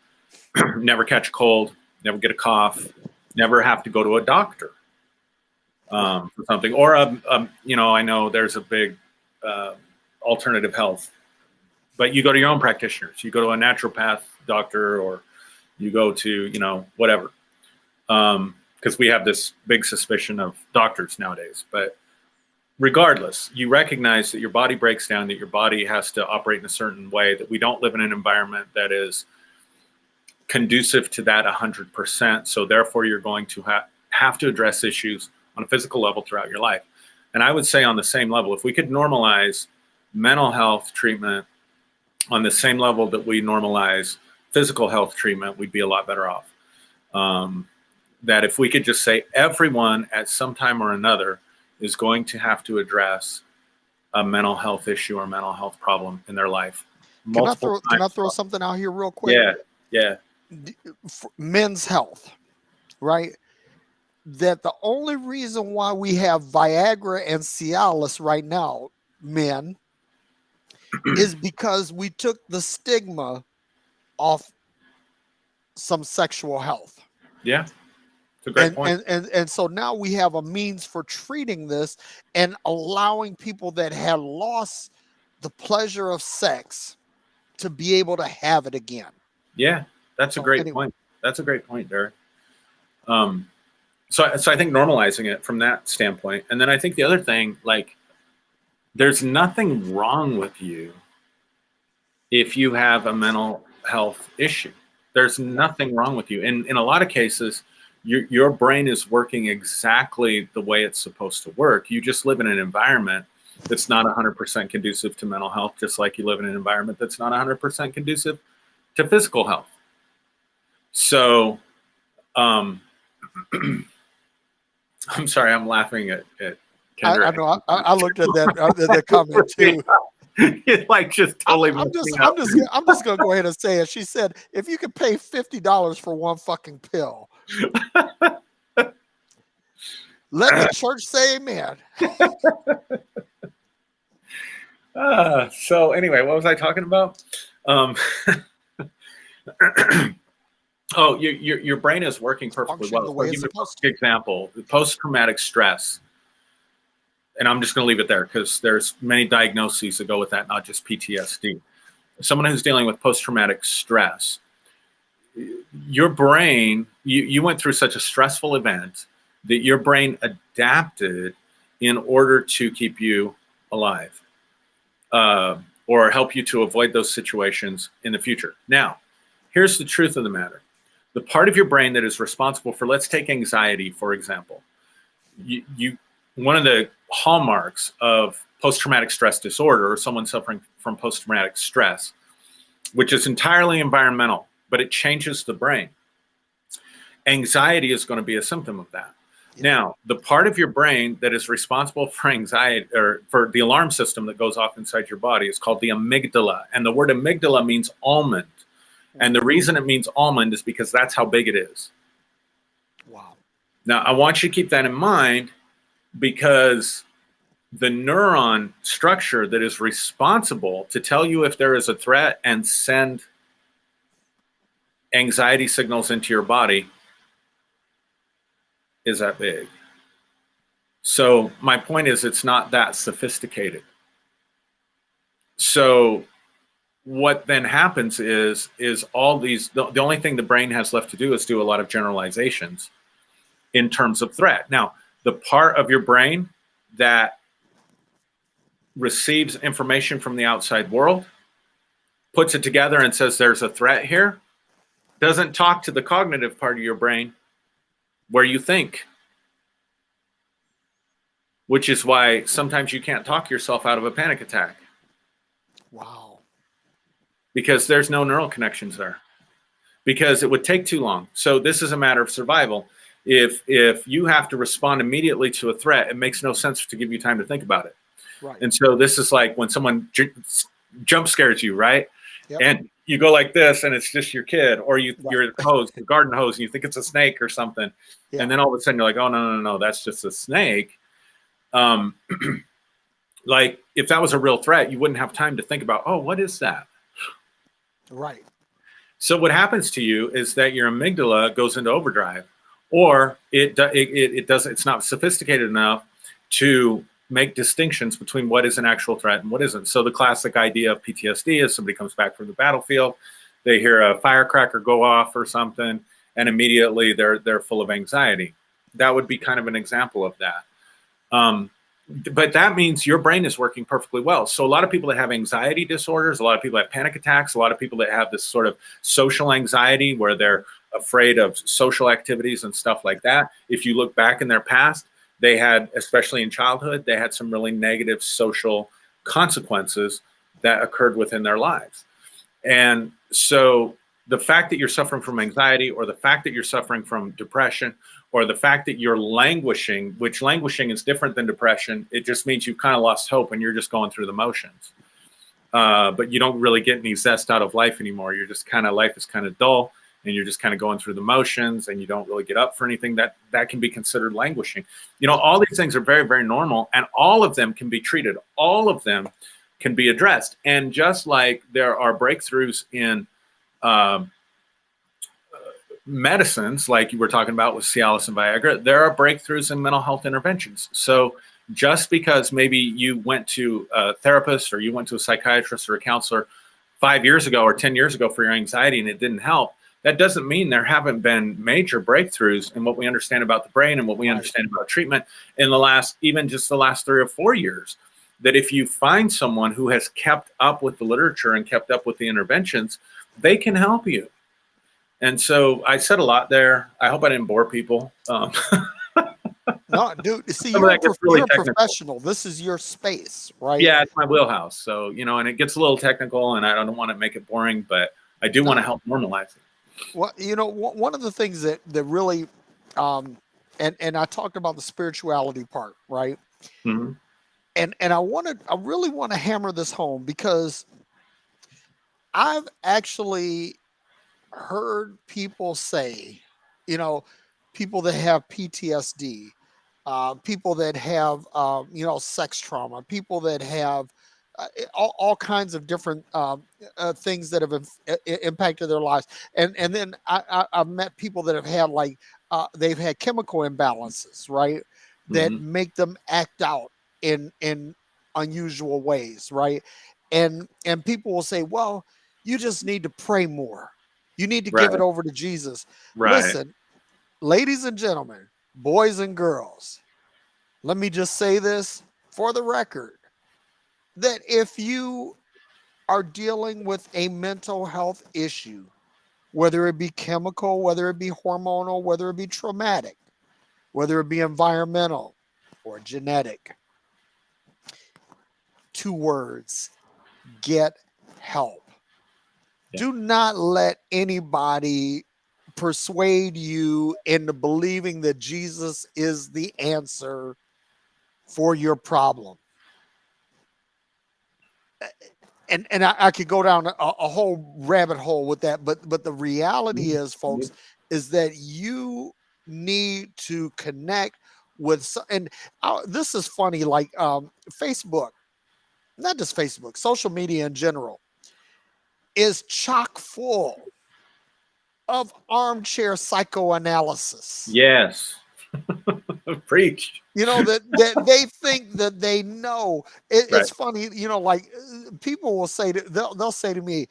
never catch a cold, never get a cough, never have to go to a doctor for something. Or, I know there's a big alternative health, but you go to your own practitioners. You go to a naturopath doctor, or you go to, whatever. Because we have this big suspicion of doctors nowadays. But regardless, you recognize that your body breaks down, that your body has to operate in a certain way, that we don't live in an environment that is conducive to that 100%. So therefore, you're going to have to address issues on a physical level throughout your life. And I would say on the same level, if we could normalize mental health treatment on the same level that we normalize physical health treatment, we'd be a lot better off. That if we could just say everyone at some time or another is going to have to address a mental health issue or mental health problem in their life. Can I throw something out here real quick? Yeah. Men's health, right? That the only reason why we have Viagra and Cialis right now, men, is because we took the stigma off some sexual health. Yeah. It's a great point. And so now we have a means for treating this and allowing people that had lost the pleasure of sex to be able to have it again. Yeah, that's a great point. That's a great point, Derrick. So I think normalizing it from that standpoint. And then I think the other thing, like, there's nothing wrong with you if you have a mental health issue. There's nothing wrong with you. And in a lot of cases, your brain is working exactly the way it's supposed to work. You just live in an environment that's not 100% conducive to mental health, just like you live in an environment that's not 100% conducive to physical health. So, I'm sorry, I'm laughing at Kendra. I know. I looked at that comment too. It's like just totally. I'm just gonna go ahead and say it. She said, "If you could pay $50 for one fucking pill, let the church say amen." So anyway, what was I talking about? Oh, your brain is working perfectly well. The way it's supposed to. Example: post-traumatic stress. And I'm just going to leave it there because there's many diagnoses that go with that, not just PTSD. Someone who's dealing with post-traumatic stress, your brain, you went through such a stressful event that your brain adapted in order to keep you alive or help you to avoid those situations in the future. Now, here's the truth of the matter. The part of your brain that is responsible for, let's take anxiety, for example. One of the hallmarks of post-traumatic stress disorder, or someone suffering from post-traumatic stress, which is entirely environmental, but it changes the brain. Anxiety is going to be a symptom of that. Yeah. Now, the part of your brain that is responsible for anxiety, or for the alarm system that goes off inside your body, is called the amygdala. And the word amygdala means almond. And the reason it means almond is because that's how big it is. Wow. Now, I want you to keep that in mind, because the neuron structure that is responsible to tell you if there is a threat and send anxiety signals into your body is that big. So my point is, it's not that sophisticated. So what then happens is all these, the only thing the brain has left to do is do a lot of generalizations in terms of threat. Now, the part of your brain that receives information from the outside world, puts it together and says there's a threat here, doesn't talk to the cognitive part of your brain where you think, which is why sometimes you can't talk yourself out of a panic attack. Wow. Because there's no neural connections there, because it would take too long. So this is a matter of survival. If you have to respond immediately to a threat, it makes no sense to give you time to think about it. Right. And so this is like when someone jump scares you, right? Yep. And you go like this, and it's just your kid, or you're hose, the garden hose, and you think it's a snake or something. Yeah. And then all of a sudden you're like, oh, no, that's just a snake. Like if that was a real threat, you wouldn't have time to think about, oh, what is that? Right. So what happens to you is that your amygdala goes into overdrive, or it's not sophisticated enough to make distinctions between what is an actual threat and what isn't. So the classic idea of PTSD is somebody comes back from the battlefield, they hear a firecracker go off or something, and immediately they're full of anxiety. That would be kind of an example of that. But that means your brain is working perfectly well. So a lot of people that have anxiety disorders, a lot of people have panic attacks, a lot of people that have this sort of social anxiety where they're afraid of social activities and stuff like that. If you look back in their past, they had, especially in childhood, they had some really negative social consequences that occurred within their lives. And so the fact that you're suffering from anxiety, or the fact that you're suffering from depression, or the fact that you're languishing, which languishing is different than depression, it just means you've kind of lost hope and you're just going through the motions. But you don't really get any zest out of life anymore. You're just kind of, life is kind of dull, and you're just kind of going through the motions, and you don't really get up for anything. That can be considered languishing. You know, all these things are very, very normal, and all of them can be treated. All of them can be addressed. And just like there are breakthroughs in medicines, like you were talking about with Cialis and Viagra, there are breakthroughs in mental health interventions. So just because maybe you went to a therapist or you went to a psychiatrist or a counselor 5 years ago or 10 years ago for your anxiety and it didn't help, that doesn't mean there haven't been major breakthroughs in what we understand about the brain and what we understand about treatment in the last, even just the last 3 or 4 years. That if you find someone who has kept up with the literature and kept up with the interventions, they can help you. And so I said a lot there. I hope I didn't bore people. No, dude, see, you're a professional. This is your space, right? Yeah, it's my wheelhouse. So, and it gets a little technical and I don't want to make it boring, but I do want to help normalize it. Well, one of the things that really, and I talked about the spirituality part, right? Mm-hmm. And I really want to hammer this home because I've actually heard people say, people that have PTSD, people that have, sex trauma, people that have all kinds of different things that have impacted their lives. And then I've met people that have had they've had chemical imbalances, right? That make them act out in unusual ways, right? And people will say, well, you just need to pray more. You need to give it over to Jesus. Right. Listen, ladies and gentlemen, boys and girls, let me just say this for the record, that if you are dealing with a mental health issue, whether it be chemical, whether it be hormonal, whether it be traumatic, whether it be environmental or genetic, 2 words, get help. Yeah. Do not let anybody persuade you into believing that Jesus is the answer for your problem. And I could go down a whole rabbit hole with that, but the reality is, folks, is that you need to connect with, and this is funny, like Facebook, not just Facebook, social media in general is chock full of armchair psychoanalysis. Yes. Preach. That they think that they know. It's funny, like people will say, they'll say to me,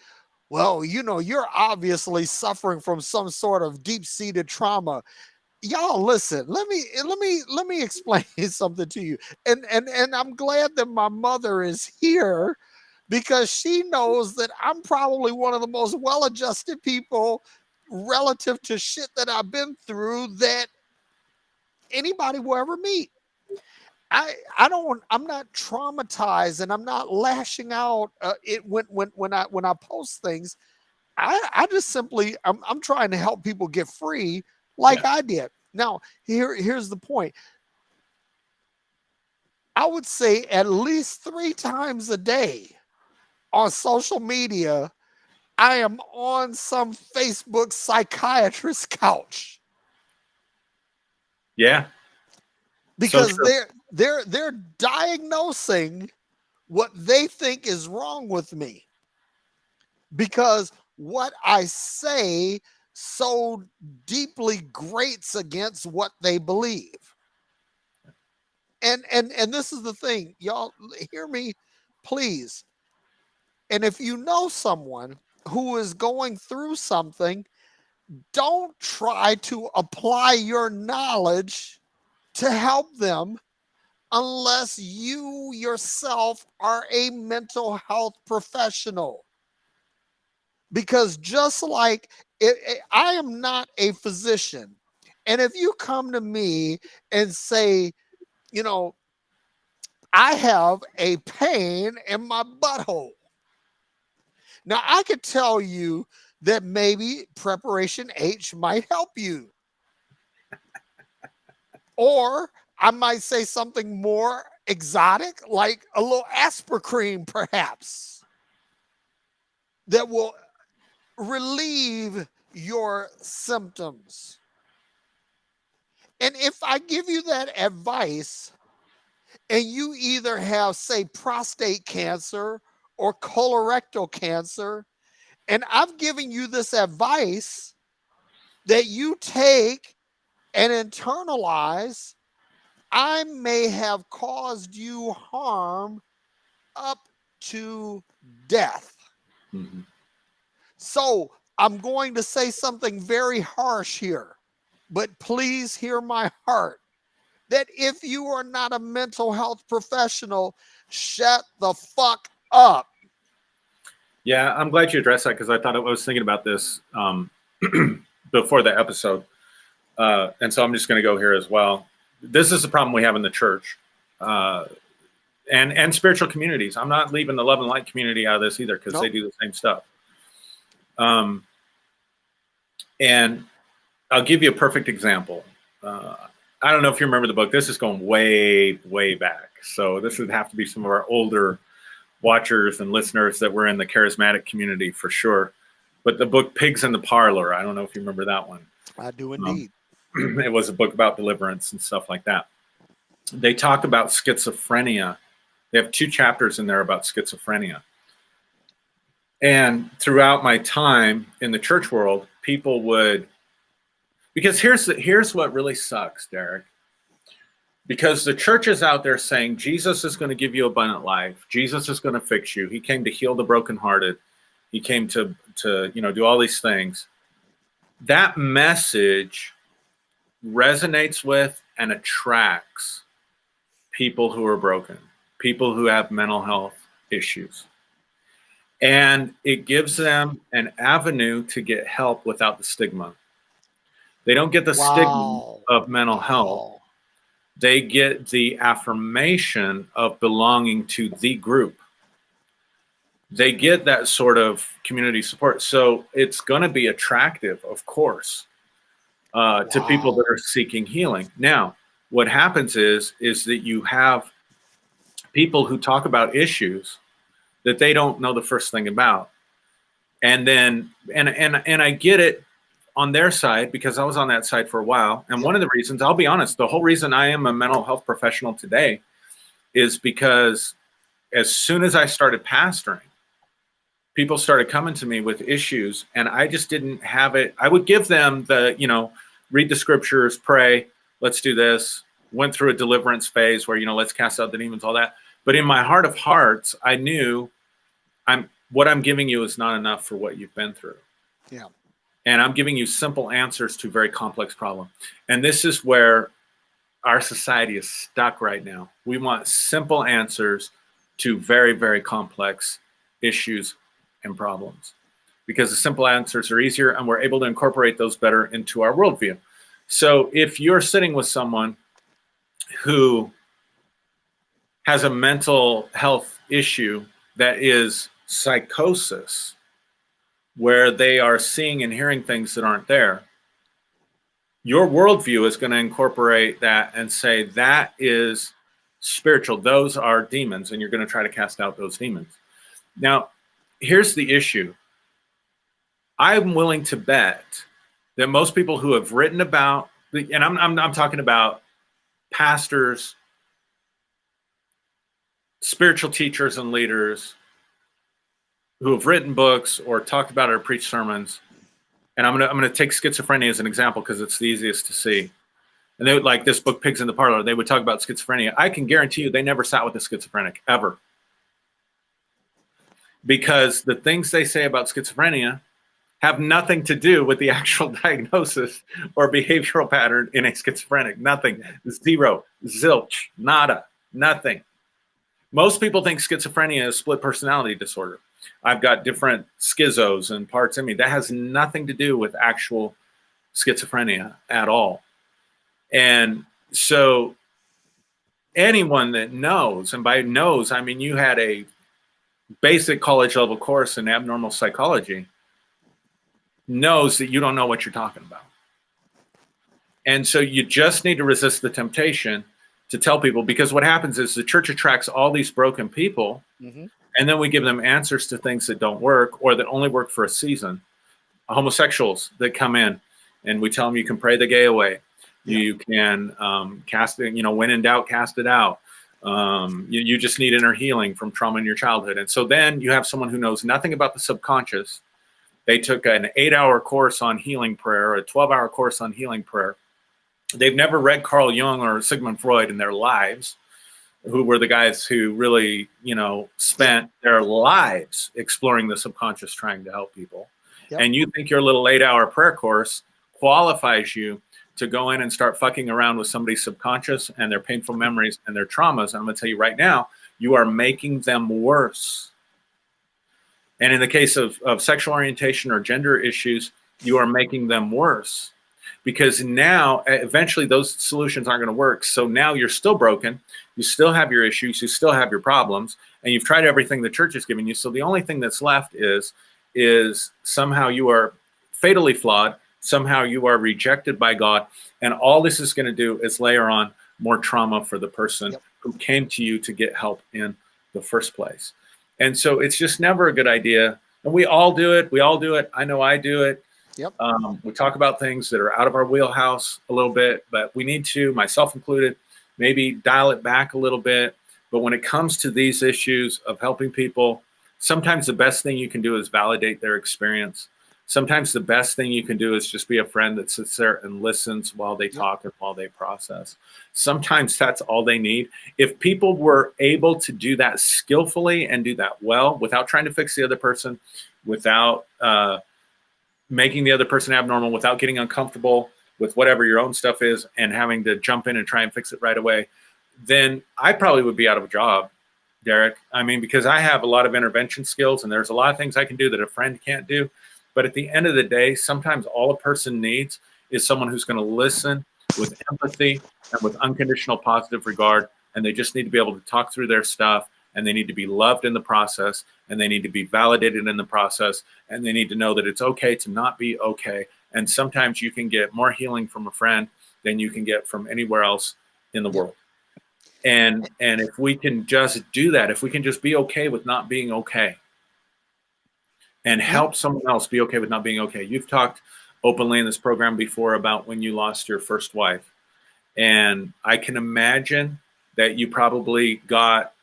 well, you're obviously suffering from some sort of deep-seated trauma. Y'all, listen, let me explain something to you. And I'm glad that my mother is here because she knows that I'm probably one of the most well-adjusted people relative to shit that I've been through that anybody will ever meet. I'm not traumatized and I'm not lashing out when I post things. I just simply I'm trying to help people get free like I did. Now, here's the point. I would say at least 3 times a day on social media, I am on some Facebook psychiatrist couch. Yeah. Because they're diagnosing what they think is wrong with me. Because what I say so deeply grates against what they believe. And this is the thing, y'all hear me, please. And if you know someone who is going through something, don't try to apply your knowledge to help them unless you yourself are a mental health professional. Because just like I am not a physician. And if you come to me and say, I have a pain in my butthole. Now, I could tell you that maybe Preparation H might help you. Or I might say something more exotic, like a little aspirin, perhaps, that will relieve your symptoms. And if I give you that advice and you either have, say, prostate cancer or colorectal cancer, and I've given you this advice, that you take and internalize, I may have caused you harm up to death. Mm-hmm. So I'm going to say something very harsh here, but please hear my heart. That if you are not a mental health professional, shut the fuck up. Yeah, I'm glad you addressed that, because I was thinking about this before the episode. And so I'm just going to go here as well. This is the problem we have in the church and spiritual communities. I'm not leaving the love and light community out of this either, because they do the same stuff. And I'll give you a perfect example. I don't know if you remember the book. This is going way, way back. So this would have to be some of our older watchers and listeners that were in the charismatic community for sure. But the book Pigs in the Parlor, I don't know if you remember that one. I do indeed. It was a book about deliverance and stuff like that. They talk about schizophrenia. They have 2 chapters in there about schizophrenia. And throughout my time in the church world, people would, because here's what really sucks, Derrick. Because the church is out there saying Jesus is going to give you abundant life. Jesus is going to fix you. He came to heal the brokenhearted. He came to do all these things. That message resonates with and attracts people who are broken, people who have mental health issues. And it gives them an avenue to get help without the stigma. They don't get the stigma of mental health. They get the affirmation of belonging to the group. They get that sort of community support. So it's going to be attractive, of course, to people that are seeking healing. Now, what happens is that you have people who talk about issues that they don't know the first thing about. And then, and I get it on their side, because I was on that side for a while. And one of the reasons, I'll be honest, the whole reason I am a mental health professional today is because as soon as I started pastoring, people started coming to me with issues, and I just didn't have it. I would give them the, read the scriptures, pray, let's do this. Went through a deliverance phase where, let's cast out the demons, all that. But in my heart of hearts, I knew what I'm giving you is not enough for what you've been through. Yeah. And I'm giving you simple answers to very complex problems. And this is where our society is stuck right now. We want simple answers to very, very complex issues and problems, because the simple answers are easier and we're able to incorporate those better into our worldview. So if you're sitting with someone who has a mental health issue that is psychosis, where they are seeing and hearing things that aren't there, your worldview is going to incorporate that and say that is spiritual. Those are demons, and you're going to try to cast out those demons. Now, here's the issue. I'm willing to bet that most people who have written about, and I'm talking about pastors, spiritual teachers and leaders who have written books or talked about it or preached sermons. And I'm gonna take schizophrenia as an example because it's the easiest to see. And they would, like this book, Pigs in the Parlor, they would talk about schizophrenia. I can guarantee you they never sat with a schizophrenic, ever. Because the things they say about schizophrenia have nothing to do with the actual diagnosis or behavioral pattern in a schizophrenic. Nothing. Zero. Zilch. Nada. Nothing. Most people think schizophrenia is split personality disorder. I've got different schizos and parts in me. That has nothing to do with actual schizophrenia at all. And so anyone that knows, and by knows, I mean you had a basic college level course in abnormal psychology, knows that you don't know what you're talking about. And so you just need to resist the temptation to tell people, because what happens is the church attracts all these broken people, and then we give them answers to things that don't work or that only work for a season. Homosexuals that come in and we tell them you can pray the gay away. You can cast it, when in doubt, cast it out. You just need inner healing from trauma in your childhood. And so then you have someone who knows nothing about the subconscious, They took an 8-hour course on healing prayer, or a 12-hour course on healing prayer. They've never read Carl Jung or Sigmund Freud in their lives, who were the guys who really, spent their lives exploring the subconscious, trying to help people. Yep. And you think your little 8-hour prayer course qualifies you to go in and start fucking around with somebody's subconscious and their painful memories and their traumas. And I'm going to tell you right now, you are making them worse. And in the case of sexual orientation or gender issues, you are making them worse, because now eventually those solutions aren't going to work. So now you're still broken. You still have your issues. You still have your problems, and you've tried everything the church is giving you. So the only thing that's left is somehow you are fatally flawed. Somehow you are rejected by God. And all this is going to do is layer on more trauma for the person who came to you to get help in the first place. And so it's just never a good idea. And we all do it. We all do it. I know I do it. Yep. We talk about things that are out of our wheelhouse a little bit, but we need to, myself included, maybe dial it back a little bit. But when it comes to these issues of helping people, sometimes the best thing you can do is validate their experience. Sometimes the best thing you can do is just be a friend that sits there and listens while they talk and while they process. Sometimes that's all they need. If people were able to do that skillfully and do that well, without trying to fix the other person, without making the other person abnormal, without getting uncomfortable with whatever your own stuff is and having to jump in and try and fix it right away, then I probably would be out of a job, Derrick. I mean, because I have a lot of intervention skills and there's a lot of things I can do that a friend can't do. But at the end of the day, sometimes all a person needs is someone who's going to listen with empathy and with unconditional positive regard. And they just need to be able to talk through their stuff, and they need to be loved in the process, and they need to be validated in the process, and they need to know that it's okay to not be okay. And sometimes you can get more healing from a friend than you can get from anywhere else in the world. And if we can just do that, if we can just be okay with not being okay, and help someone else be okay with not being okay. You've talked openly in this program before about when you lost your first wife. And I can imagine that you probably got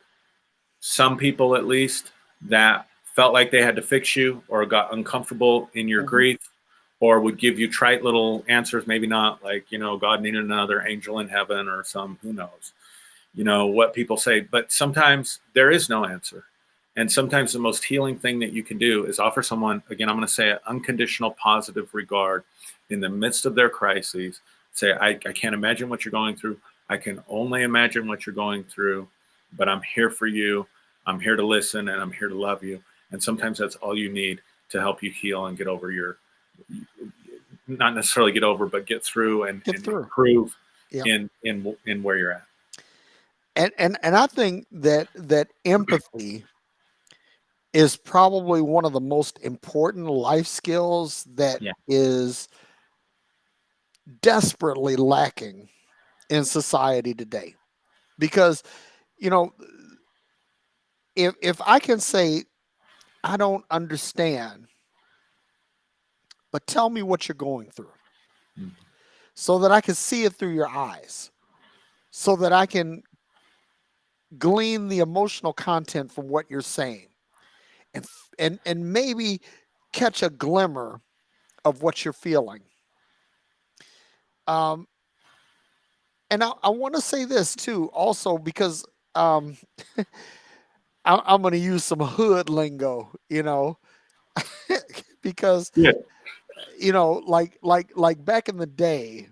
some people, at least, that felt like they had to fix you or got uncomfortable in your grief, or would give you trite little answers, maybe not like, God needed another angel in heaven or some, who knows, what people say. But sometimes there is no answer. And sometimes the most healing thing that you can do is offer someone, again, I'm going to say it, unconditional positive regard in the midst of their crises. Say, I can't imagine what you're going through. I can only imagine what you're going through, but I'm here for you. I'm here to listen, and I'm here to love you. And sometimes that's all you need to help you heal and get over not necessarily get over, but get through and improve in where you're at. And I think that empathy is probably one of the most important life skills that is desperately lacking in society today. Because, if I can say, I don't understand, but tell me what you're going through, so that I can see it through your eyes, so that I can glean the emotional content from what you're saying, and maybe catch a glimmer of what you're feeling. And I want to say this too, also, because I'm going to use some hood lingo, because like back in the day,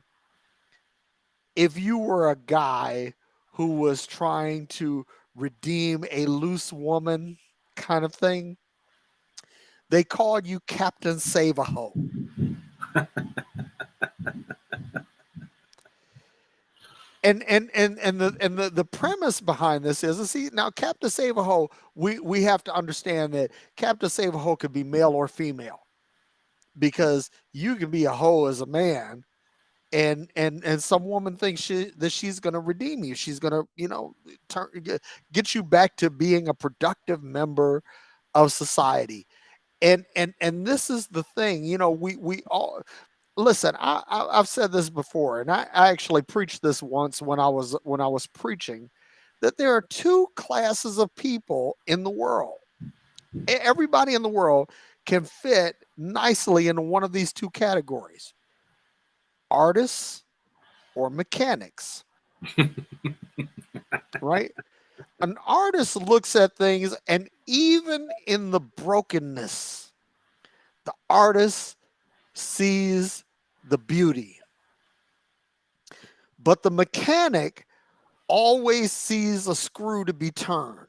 if you were a guy who was trying to redeem a loose woman kind of thing, they called you Captain Save-A-Ho. And the premise behind this is, see, now Captain Save-A-Ho, we have to understand that Captain Save-A-Ho could be male or female, because you can be a hoe as a man, and some woman thinks that she's going to redeem you. She's going to, get you back to being a productive member of society. And this is the thing, we all listen. I've said this before, and I actually preached this once when I was preaching, that there are two classes of people in the world. Everybody in the world can fit nicely into one of these two categories: artists or mechanics. Right? An artist looks at things, and even in the brokenness, the artist sees the beauty. But the mechanic always sees a screw to be turned,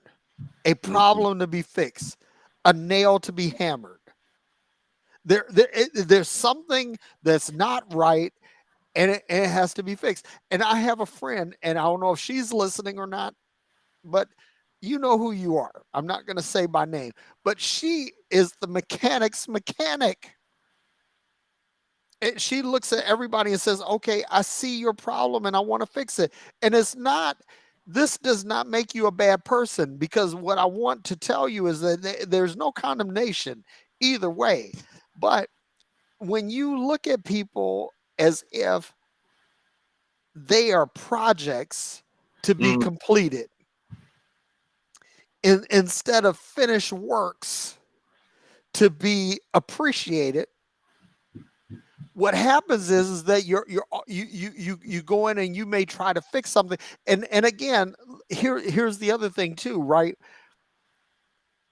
a problem to be fixed, a nail to be hammered. There's something that's not right, and it has to be fixed. And I have a friend, and I don't know if she's listening or not, but you know who you are. I'm not going to say by name, but she is the mechanic's mechanic. And she looks at everybody and says, okay, I see your problem and I want to fix it. And this does not make you a bad person, because what I want to tell you is that there's no condemnation either way. But when you look at people as if they are projects to be completed, instead of finished works to be appreciated, what happens is that you go in and you may try to fix something. And again, here's the other thing too, right?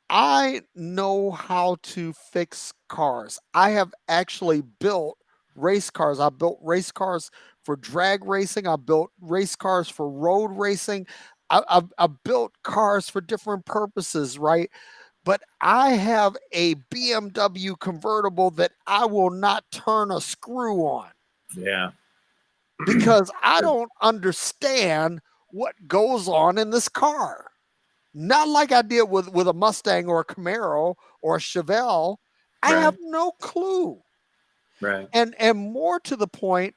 I know how to fix cars. I have actually built race cars. I built race cars for drag racing. I built race cars for road racing. I've built cars for different purposes, right? But I have a BMW convertible that I will not turn a screw on. Yeah. Because I don't understand what goes on in this car. Not like I did with a Mustang or a Camaro or a Chevelle. I have no clue. Right. And more to the point,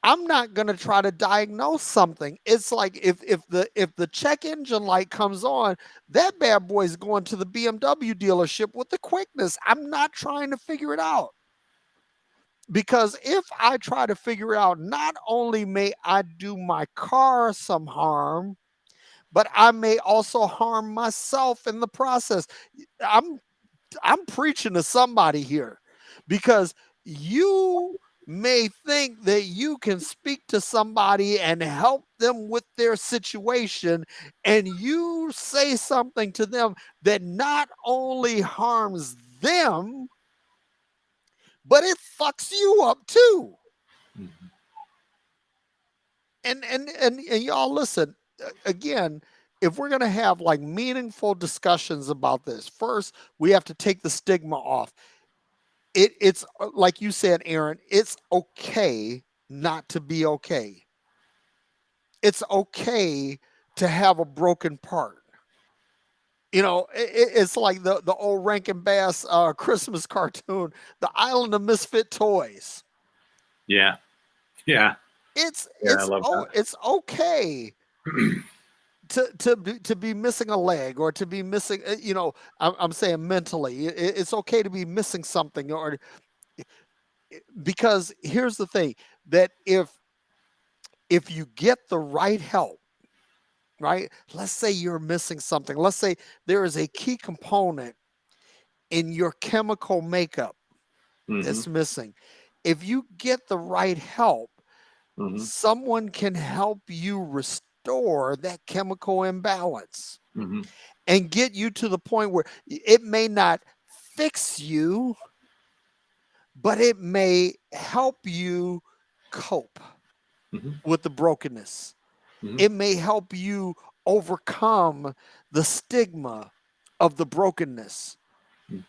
I'm not going to try to diagnose something. It's like if the check engine light comes on, that bad boy is going to the BMW dealership with the quickness. I'm not trying to figure it out. Because if I try to figure out, not only may I do my car some harm, but I may also harm myself in the process. I'm preaching to somebody here, because you may think that you can speak to somebody and help them with their situation, and you say something to them that not only harms them, but it fucks you up too. And y'all listen, again, if we're going to have like meaningful discussions about this, first we have to take the stigma off. It's like you said, Aaron, it's okay not to be okay. It's okay to have a broken part. You know, it's like the old Rankin Bass Christmas cartoon, The Island of Misfit Toys. Yeah. Yeah. It's I love that. it's okay to be missing a leg, or to be missing, you know, I'm saying mentally, it's okay to be missing something, or because here's the thing, that if you get the right help, right? Let's say you're missing something. Let's say there is a key component in your chemical makeup that's missing. If you get the right help, someone can help you restore that chemical imbalance and get you to the point where it may not fix you, but it may help you cope with the brokenness. It may help you overcome the stigma of the brokenness.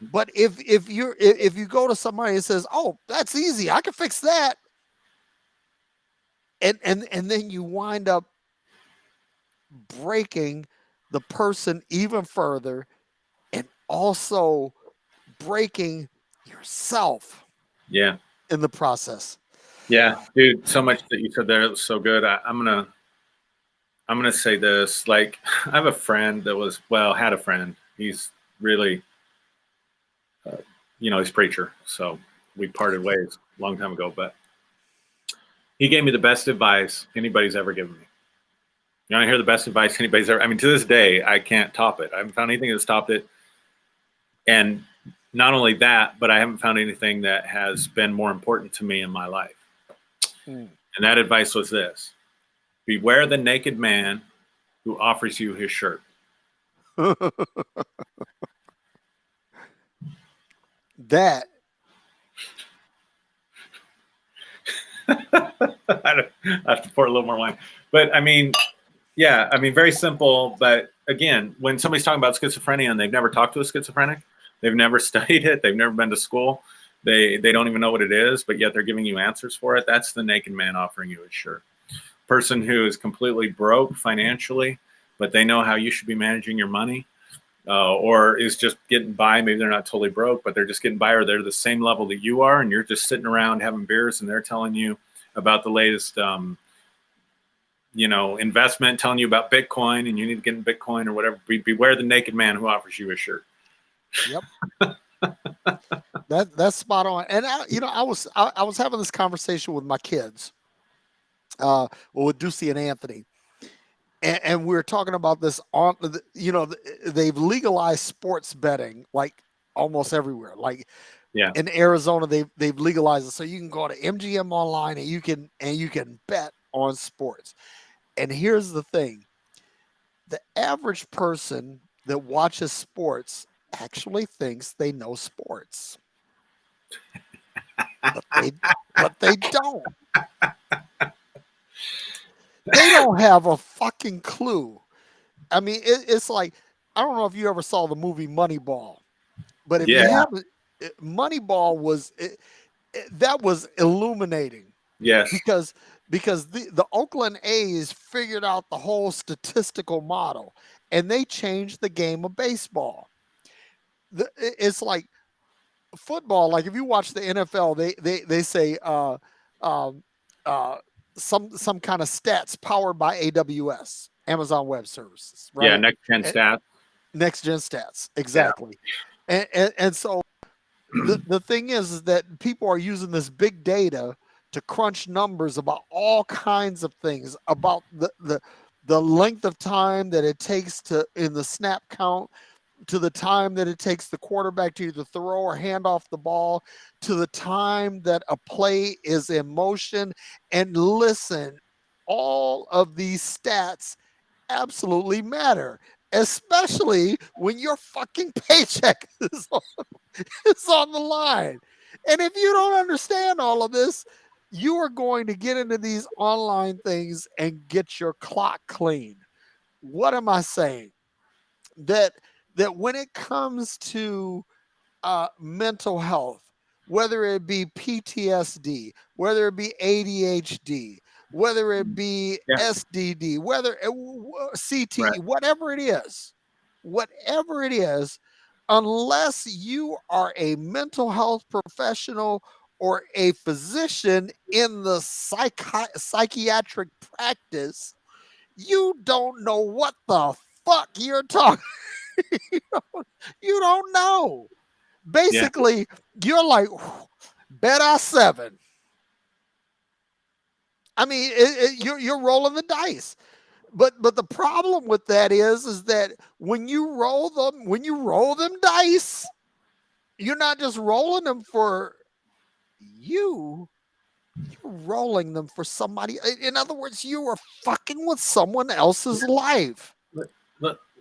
But if you go to somebody and says, "Oh, that's easy, I can fix that," and then you wind up breaking the person even further, and also breaking yourself. Yeah. In the process. Yeah, dude, so much that you said there was so good. I'm gonna say this. Like, I have a friend that had a friend. He's really, he's a preacher. So we parted ways a long time ago, but he gave me the best advice anybody's ever given me. You want to hear the best advice anybody's ever? I mean, to this day, I can't top it. I haven't found anything that's topped it. And not only that, but I haven't found anything that has been more important to me in my life. And that advice was this: beware the naked man who offers you his shirt. That I have to pour a little more wine. But I mean, yeah, I mean, very simple. But again, when somebody's talking about schizophrenia and they've never talked to a schizophrenic, they've never studied it, they've never been to school, they don't even know what it is, but yet they're giving you answers for it. That's the naked man offering you his shirt. Person who is completely broke financially, but they know how you should be managing your money, or is just getting by. Maybe they're not totally broke, but they're just getting by, or they're the same level that you are, and you're just sitting around having beers, and they're telling you about the latest, investment, telling you about Bitcoin, and you need to get in Bitcoin or whatever. Beware the naked man who offers you a shirt. Yep. That's spot on. And I was having this conversation with my kids, with Ducey and Anthony, and we were talking about this on, they've legalized sports betting like almost everywhere. Like in Arizona, they've legalized it, so you can go to MGM online and you can bet on sports. And here's the thing: the average person that watches sports actually thinks they know sports, but they don't. They don't have a fucking clue. I mean, it's like, I don't know if you ever saw the movie Moneyball, but if you haven't, Moneyball was that was illuminating. Yes, because the Oakland A's figured out the whole statistical model, and they changed the game of baseball. It's like football. Like if you watch the NFL, they say some kind of stats powered by AWS, Amazon Web Services, right? Yeah, next gen stats. Next gen stats, exactly. Yeah. And so the thing is that people are using this big data to crunch numbers about all kinds of things, about the length of time that it takes to in the snap count, to the time that it takes the quarterback to either throw or hand off the ball, to the time that a play is in motion. And listen, all of these stats absolutely matter, especially when your fucking paycheck is on the line. And if you don't understand all of this, you are going to get into these online things and get your clock clean. What am I saying? That when it comes to mental health, whether it be PTSD, whether it be ADHD, whether it be SDD, whether CT, whatever it is, unless you are a mental health professional or a physician in the psychiatric practice, you don't know what the fuck you're talking. You don't know. Basically, you're like, bet 7. I mean, you're rolling the dice. But the problem with that is that when you roll them dice, you're not just rolling them for you. You're rolling them for somebody. In other words, you are fucking with someone else's life.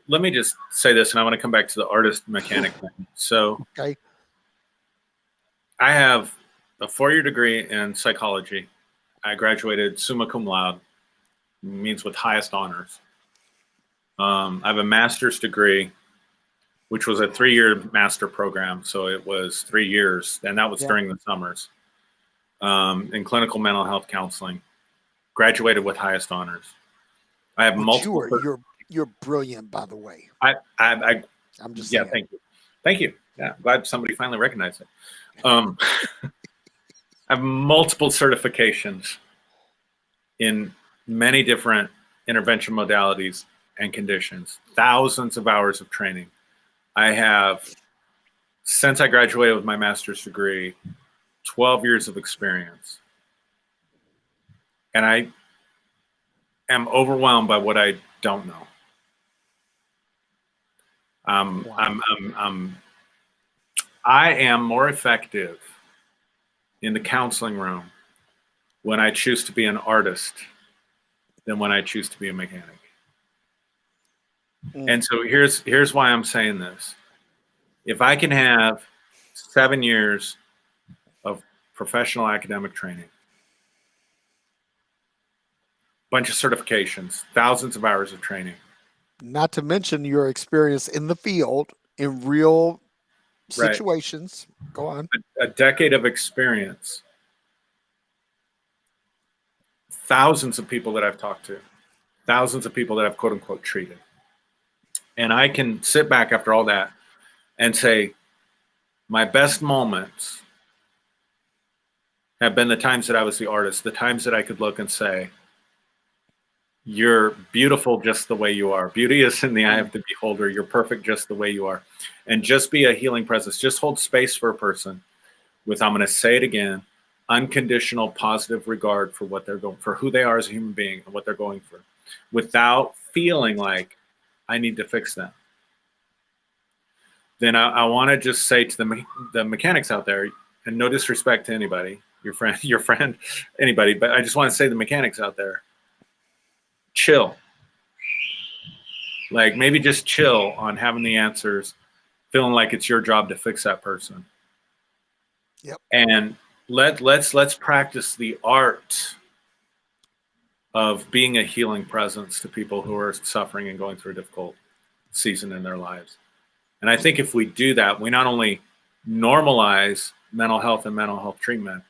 Let me just say this, and I want to come back to the artist mechanic thing. So, okay, I have a 4-year degree in psychology. I graduated summa cum laude, means with highest honors. I have a master's degree, which was a 3-year master program. So it was 3 years, and that was during the summers, in clinical mental health counseling. Graduated with highest honors. I have multiple. You're brilliant, by the way. I'm just saying. Thank you. Yeah, glad somebody finally recognized it. I have multiple certifications in many different intervention modalities and conditions, thousands of hours of training. I have, since I graduated with my master's degree, 12 years of experience. And I am overwhelmed by what I don't know. I am more effective in the counseling room when I choose to be an artist than when I choose to be a mechanic. And so here's why I'm saying this. If I can have 7 years of professional academic training, bunch of certifications, thousands of hours of training, not to mention your experience in the field in real situations. Right. Go on. A decade of experience, thousands of people that I've talked to, thousands of people that I've quote unquote treated. And I can sit back after all that and say, my best moments have been the times that I was the artist, the times that I could look and say, you're beautiful just the way you are. Beauty is in the eye of the beholder. You're perfect just the way you are. And just be a healing presence. Just hold space for a person with, I'm going to say it again, unconditional positive regard for what they're going, for who they are as a human being and what they're going through, without feeling like I need to fix them. Then I want to just say to the mechanics out there, and no disrespect to anybody, your friend, anybody, but I just want to say the mechanics out there, chill. Like maybe just chill on having the answers, feeling like it's your job to fix that person. Yep. And let's practice the art of being a healing presence to people who are suffering and going through a difficult season in their lives. And I think if we do that, we not only normalize mental health and mental health treatment,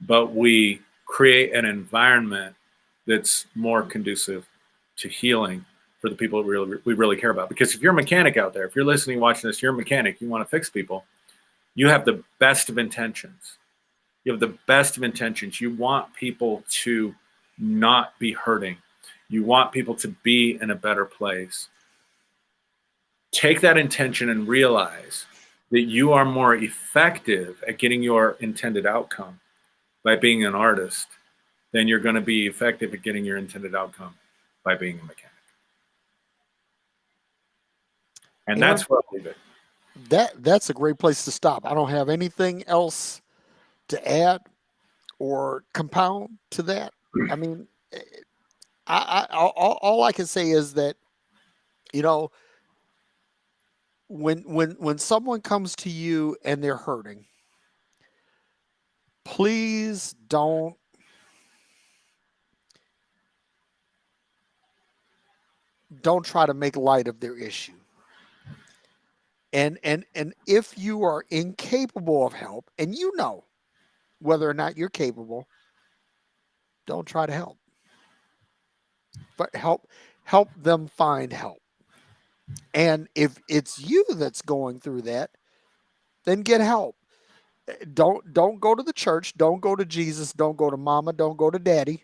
but we create an environment that's more conducive to healing for the people that we really care about. Because if you're a mechanic out there, if you're listening, watching this, you're a mechanic, you want to fix people, you have the best of intentions. You have the best of intentions. You want people to not be hurting. You want people to be in a better place. Take that intention and realize that you are more effective at getting your intended outcome by being an artist than you're going to be effective at getting your intended outcome by being a mechanic. And that's where I'll leave it. That's a great place to stop. I don't have anything else to add or compound to that. I mean, all I can say is that, you know, when someone comes to you and they're hurting, please don't try to make light of their issue. And if you are incapable of help, and you know whether or not you're capable, don't try to help. But help them find help. And if it's you that's going through that, then get help. Don't go to the church, don't go to Jesus, don't go to mama, don't go to daddy.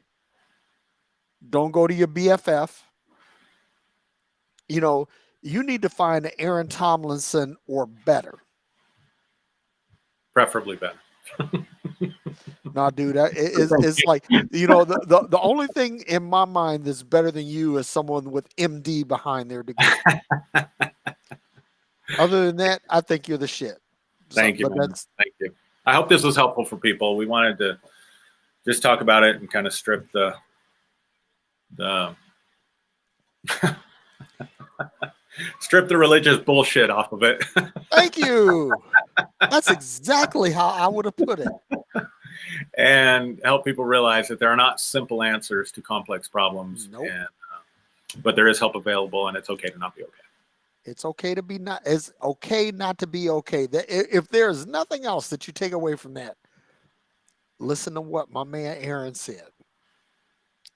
Don't go to your BFF. You know, you need to find an Aaron Tomlinson or better. Preferably better. No, dude, it's like, you know, the only thing in my mind that's better than you is someone with MD behind their degree. Other than that, I think you're the shit. Thank you, man. Thank you. I hope this was helpful for people. We wanted to just talk about it and kind of strip the strip the religious bullshit off of it. Thank you. That's exactly how I would have put it. And help people realize that there are not simple answers to complex problems. Nope. But there is help available, and it's okay to not be okay. It's okay to be not. It's okay not to be okay. If there's nothing else that you take away from that, listen to what my man Aaron said.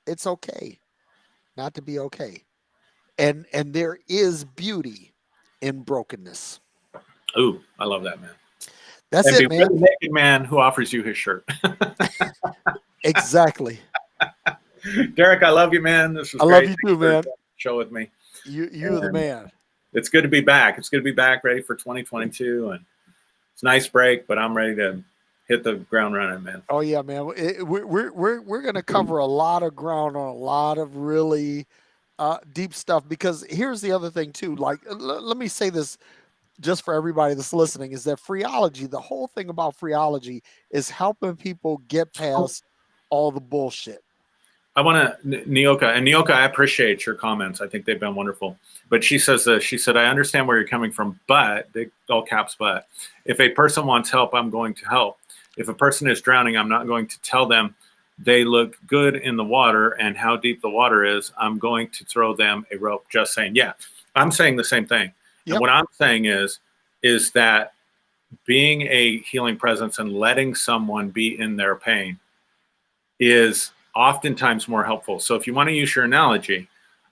It's okay not to be okay. And there is beauty in brokenness. Ooh, I love that, man. That's it, man. The naked man who offers you his shirt. Exactly. Derrick, I love you, man. This was I great. love you too, man. Show with me. You're the man. It's good to be back. It's good to be back, ready for 2022, and it's a nice break, but I'm ready to hit the ground running, man. Oh yeah, man. We're gonna cover a lot of ground on a lot of really deep stuff, because here's the other thing too. Like, let me say this just for everybody that's listening, is that phreology, the whole thing about phreology is helping people get past all the bullshit. I want to, Nyoka, I appreciate your comments. I think they've been wonderful. But she says, she said, I understand where you're coming from, but, big all caps, but, if a person wants help, I'm going to help. If a person is drowning, I'm not going to tell them they look good in the water and how deep the water is. I'm going to throw them a rope. Just saying. Yeah, I'm saying the same thing. Yep. And what I'm saying is that being a healing presence and letting someone be in their pain is oftentimes more helpful. So if you want to use your analogy,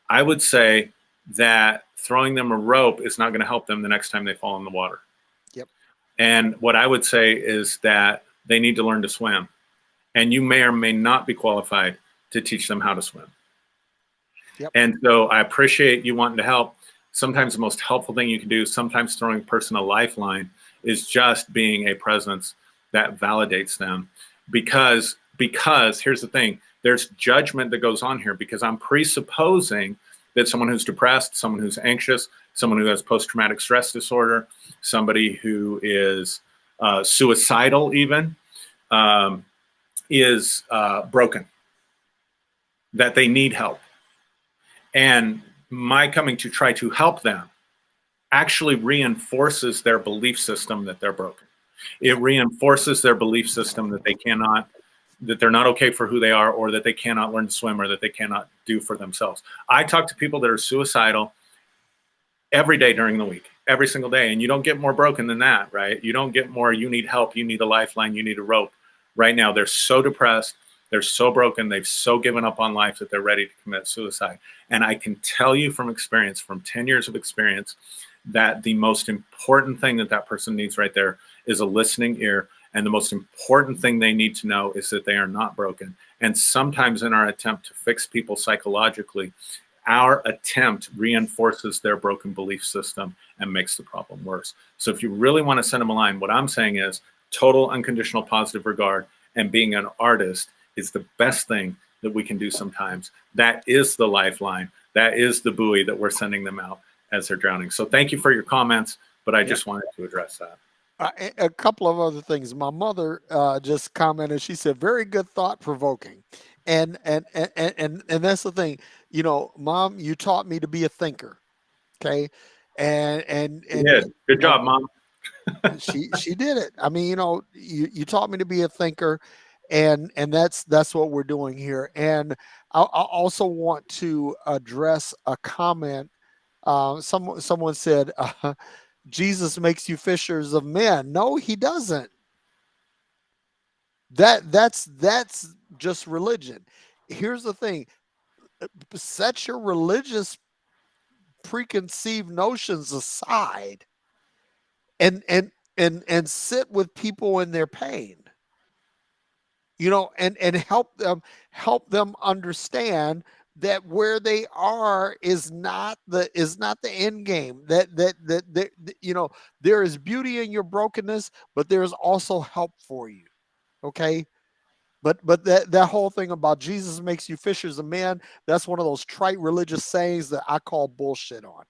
I would say that throwing them a rope is not going to help them the next time they fall in the water. Yep. And what I would say is that they need to learn to swim. And you may or may not be qualified to teach them how to swim. Yep. And so I appreciate you wanting to help. Sometimes the most helpful thing you can do, sometimes throwing a person a lifeline, is just being a presence that validates them. Because here's the thing, there's judgment that goes on here, because I'm presupposing that someone who's depressed, someone who's anxious, someone who has post-traumatic stress disorder, somebody who is suicidal even, is broken, that they need help. And my coming to try to help them actually reinforces their belief system that they're broken. It reinforces their belief system that that they're not okay for who they are, or that they cannot learn to swim, or that they cannot do for themselves. I talk to people that are suicidal every day during the week, every single day. And you don't get more broken than that, right? You don't get more, you need help, you need a lifeline, you need a rope. Right now, they're so depressed, they're so broken, they've so given up on life that they're ready to commit suicide. And I can tell you from experience, from 10 years of experience, that the most important thing that person needs right there is a listening ear. And the most important thing they need to know is that they are not broken. And sometimes in our attempt to fix people psychologically, our attempt reinforces their broken belief system and makes the problem worse. So if you really want to send them a line, what I'm saying is total unconditional positive regard, and being an artist is the best thing that we can do sometimes. That is the lifeline. That is the buoy that we're sending them out as they're drowning. So thank you for your comments, but I just wanted to address that. A couple of other things. My mother just commented. She said, "Very good, thought-provoking," and that's the thing. You know, Mom, you taught me to be a thinker. Okay, and good job, Mom. she did it. I mean, you taught me to be a thinker, and that's what we're doing here. And I also want to address a comment. Someone said, Jesus makes you fishers of men. No, he doesn't. That's just religion. Here's the thing. Set your religious preconceived notions aside and sit with people in their pain. And help them understand that where they are is not the end game. That there is beauty in your brokenness, but there's also help for you. Okay. But that whole thing about Jesus makes you fishers of men, that's one of those trite religious sayings that I call bullshit on.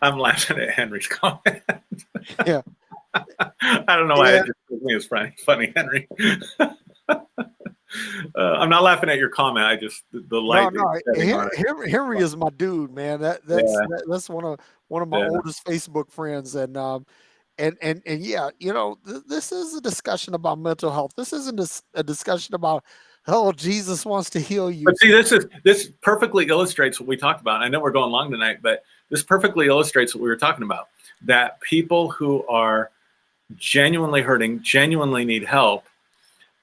I'm laughing at Henry's comment. Yeah. I don't know why it just think it was funny, Henry. I'm not laughing at your comment. I just the light. No. Henry is my dude, man. That's one of my oldest Facebook friends, and yeah, this is a discussion about mental health. This isn't a discussion about, oh, Jesus wants to heal you. But see, this perfectly illustrates what we talked about. I know we're going long tonight, but this perfectly illustrates what we were talking about. That people who are genuinely hurting, genuinely need help.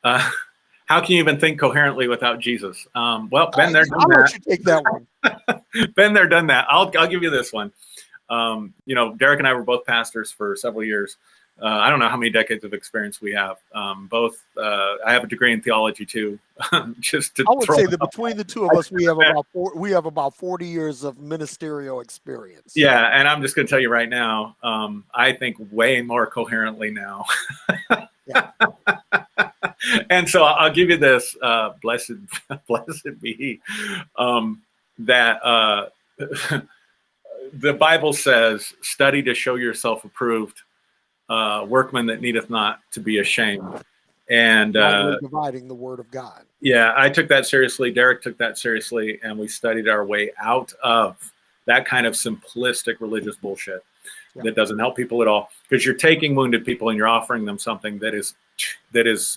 How can you even think coherently without Jesus? Well, been there, done that. Let you take that one. Been there, done that. I'll give you this one. Derrick and I were both pastors for several years. I don't know how many decades of experience we have. I have a degree in theology too. I would say that between the two of us, we have about 40 years of ministerial experience. Yeah, and I'm just going to tell you right now, I think way more coherently now. And so I'll give you this, blessed be he, that the Bible says, study to show yourself approved, workman that needeth not to be ashamed. And rightly dividing the word of God. Yeah, I took that seriously. Derrick took that seriously, and we studied our way out of that kind of simplistic religious bullshit that doesn't help people at all. Because you're taking wounded people and you're offering them something that is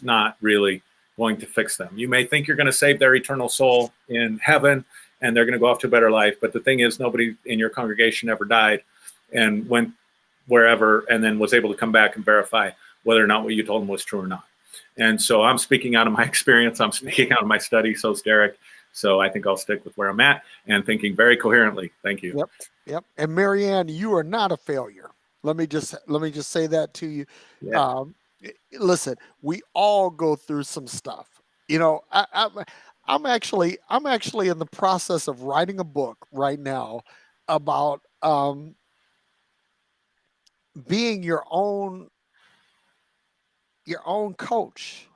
not really going to fix them. You may think you're going to save their eternal soul in heaven, and they're going to go off to a better life. But the thing is, nobody in your congregation ever died and went wherever, and then was able to come back and verify whether or not what you told them was true or not. And so I'm speaking out of my experience. I'm speaking out of my study. So is Derrick. So I think I'll stick with where I'm at and thinking very coherently. Thank you. Yep. And Marianne, you are not a failure. Let me just say that to you. Yeah. Listen, we all go through some stuff. You know, I'm actually in the process of writing a book right now about being your own coach.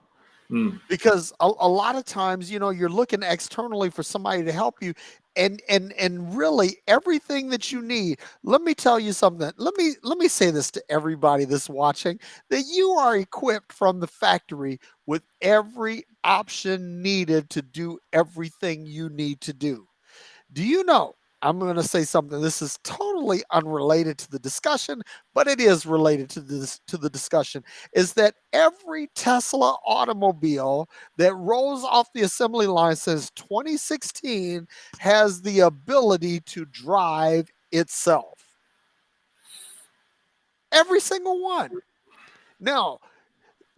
Because a lot of times, you know, you're looking externally for somebody to help you, and really everything that you need. Let me tell you something. Let me say this to everybody that's watching, that you are equipped from the factory with every option needed to do everything you need to do. Do you know? I'm going to say something. This is totally unrelated to the discussion, but it is related to the discussion. Is that every Tesla automobile that rolls off the assembly line since 2016 has the ability to drive itself? Every single one. Now,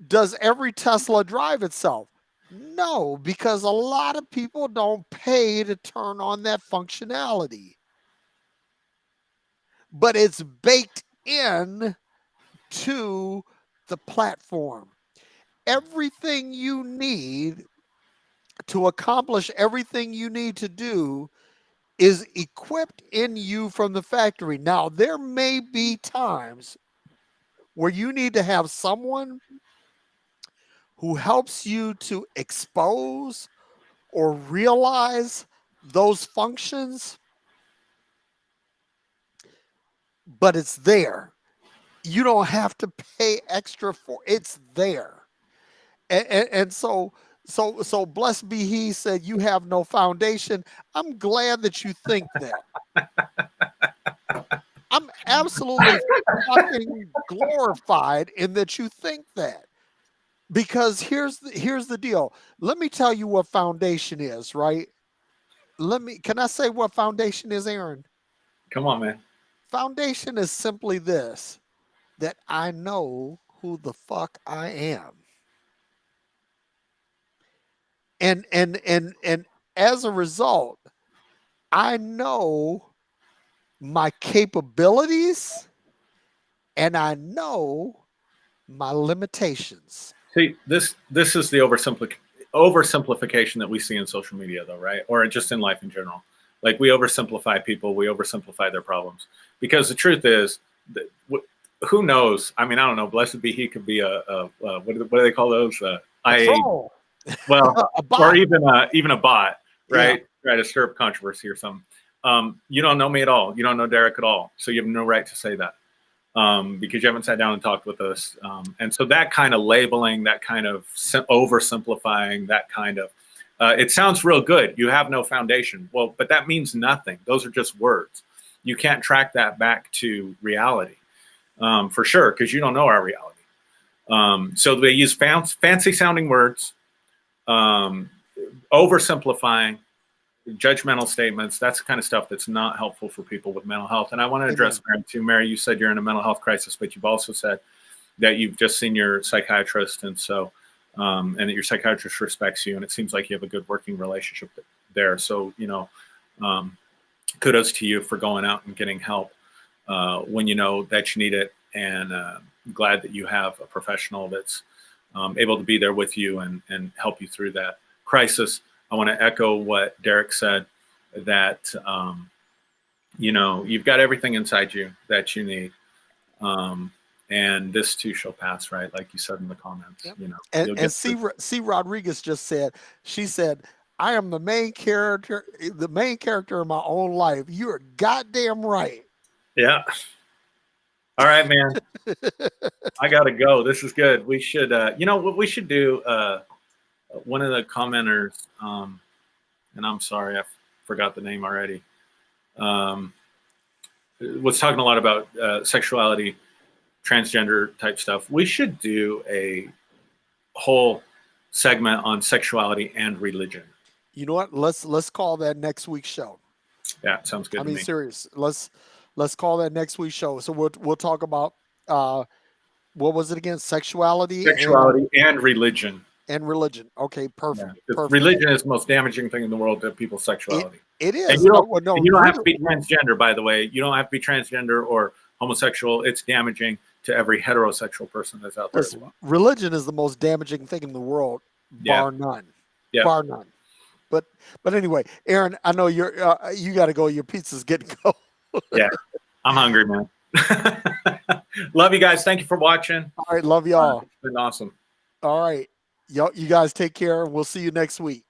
does every Tesla drive itself? No, because a lot of people don't pay to turn on that functionality. But it's baked in to the platform. Everything you need to accomplish everything you need to do is equipped in you from the factory. Now, there may be times where you need to have someone who helps you to expose or realize those functions, but it's there. You don't have to pay extra for it's there. And so blessed be he said, you have no foundation. I'm glad that you think that. I'm absolutely fucking glorified in that you think that. Because here's the deal. Let me tell you what foundation is, right? Can I say what foundation is, Aaron? Come on, man. Foundation is simply this, that I know who the fuck I am. And as a result, I know my capabilities and I know my limitations. See, this is the oversimplification that we see in social media, though, right? Or just in life in general. Like, we oversimplify people, we oversimplify their problems, because the truth is, that, who knows? I mean, I don't know. Blessed be he could be what do they call those? IA. Well, or even a bot, right? Yeah. Try to stir up controversy or something. You don't know me at all. You don't know Derrick at all. So you have no right to say that, because you haven't sat down and talked with us. And so that kind of labeling, that kind of oversimplifying, that kind of, it sounds real good. You have no foundation. Well, but that means nothing. Those are just words. You can't track that back to reality, for sure, because you don't know our reality. So they use fancy sounding words, oversimplifying, judgmental statements. That's the kind of stuff that's not helpful for people with mental health. And I want to address Mary too. Mary, you said you're in a mental health crisis, but you've also said that you've just seen your psychiatrist, and so and that your psychiatrist respects you, and it seems like you have a good working relationship there. So, you know, kudos to you for going out and getting help when you know that you need it, and glad that you have a professional that's able to be there with you and help you through that crisis. I want to echo what Derrick said, that, you know, you've got everything inside you that you need. and this too shall pass, right? Like you said in the comments, Yep. you know. And C. Rodriguez just said, she said, I am the main character in my own life. You're goddamn right. Yeah. All right, man. I gotta go. This is good. We should, you know, what we should do. One of the commenters, and I'm sorry, I forgot the name already. Was talking a lot about sexuality, transgender type stuff. We should do a whole segment on sexuality and religion. You know what? Let's call that next week's show. Yeah, sounds good. I mean, serious. Let's call that next week's show. So we'll talk about what was it again? Sexuality and religion. And religion. Okay, perfect. Yeah, perfect. Religion is the most damaging thing in the world to people's sexuality. It is. And you don't have to be transgender, by the way. You don't have to be transgender or homosexual. It's damaging to every heterosexual person that's out there. Listen, as well. Religion is the most damaging thing in the world, bar none. Yeah. Bar none. But anyway, Aaron, I know you got to go. Your pizza's getting cold. Yeah, I'm hungry, man. Love you guys. Thank you for watching. All right, love y'all. It's been awesome. All right. You guys take care. We'll see you next week.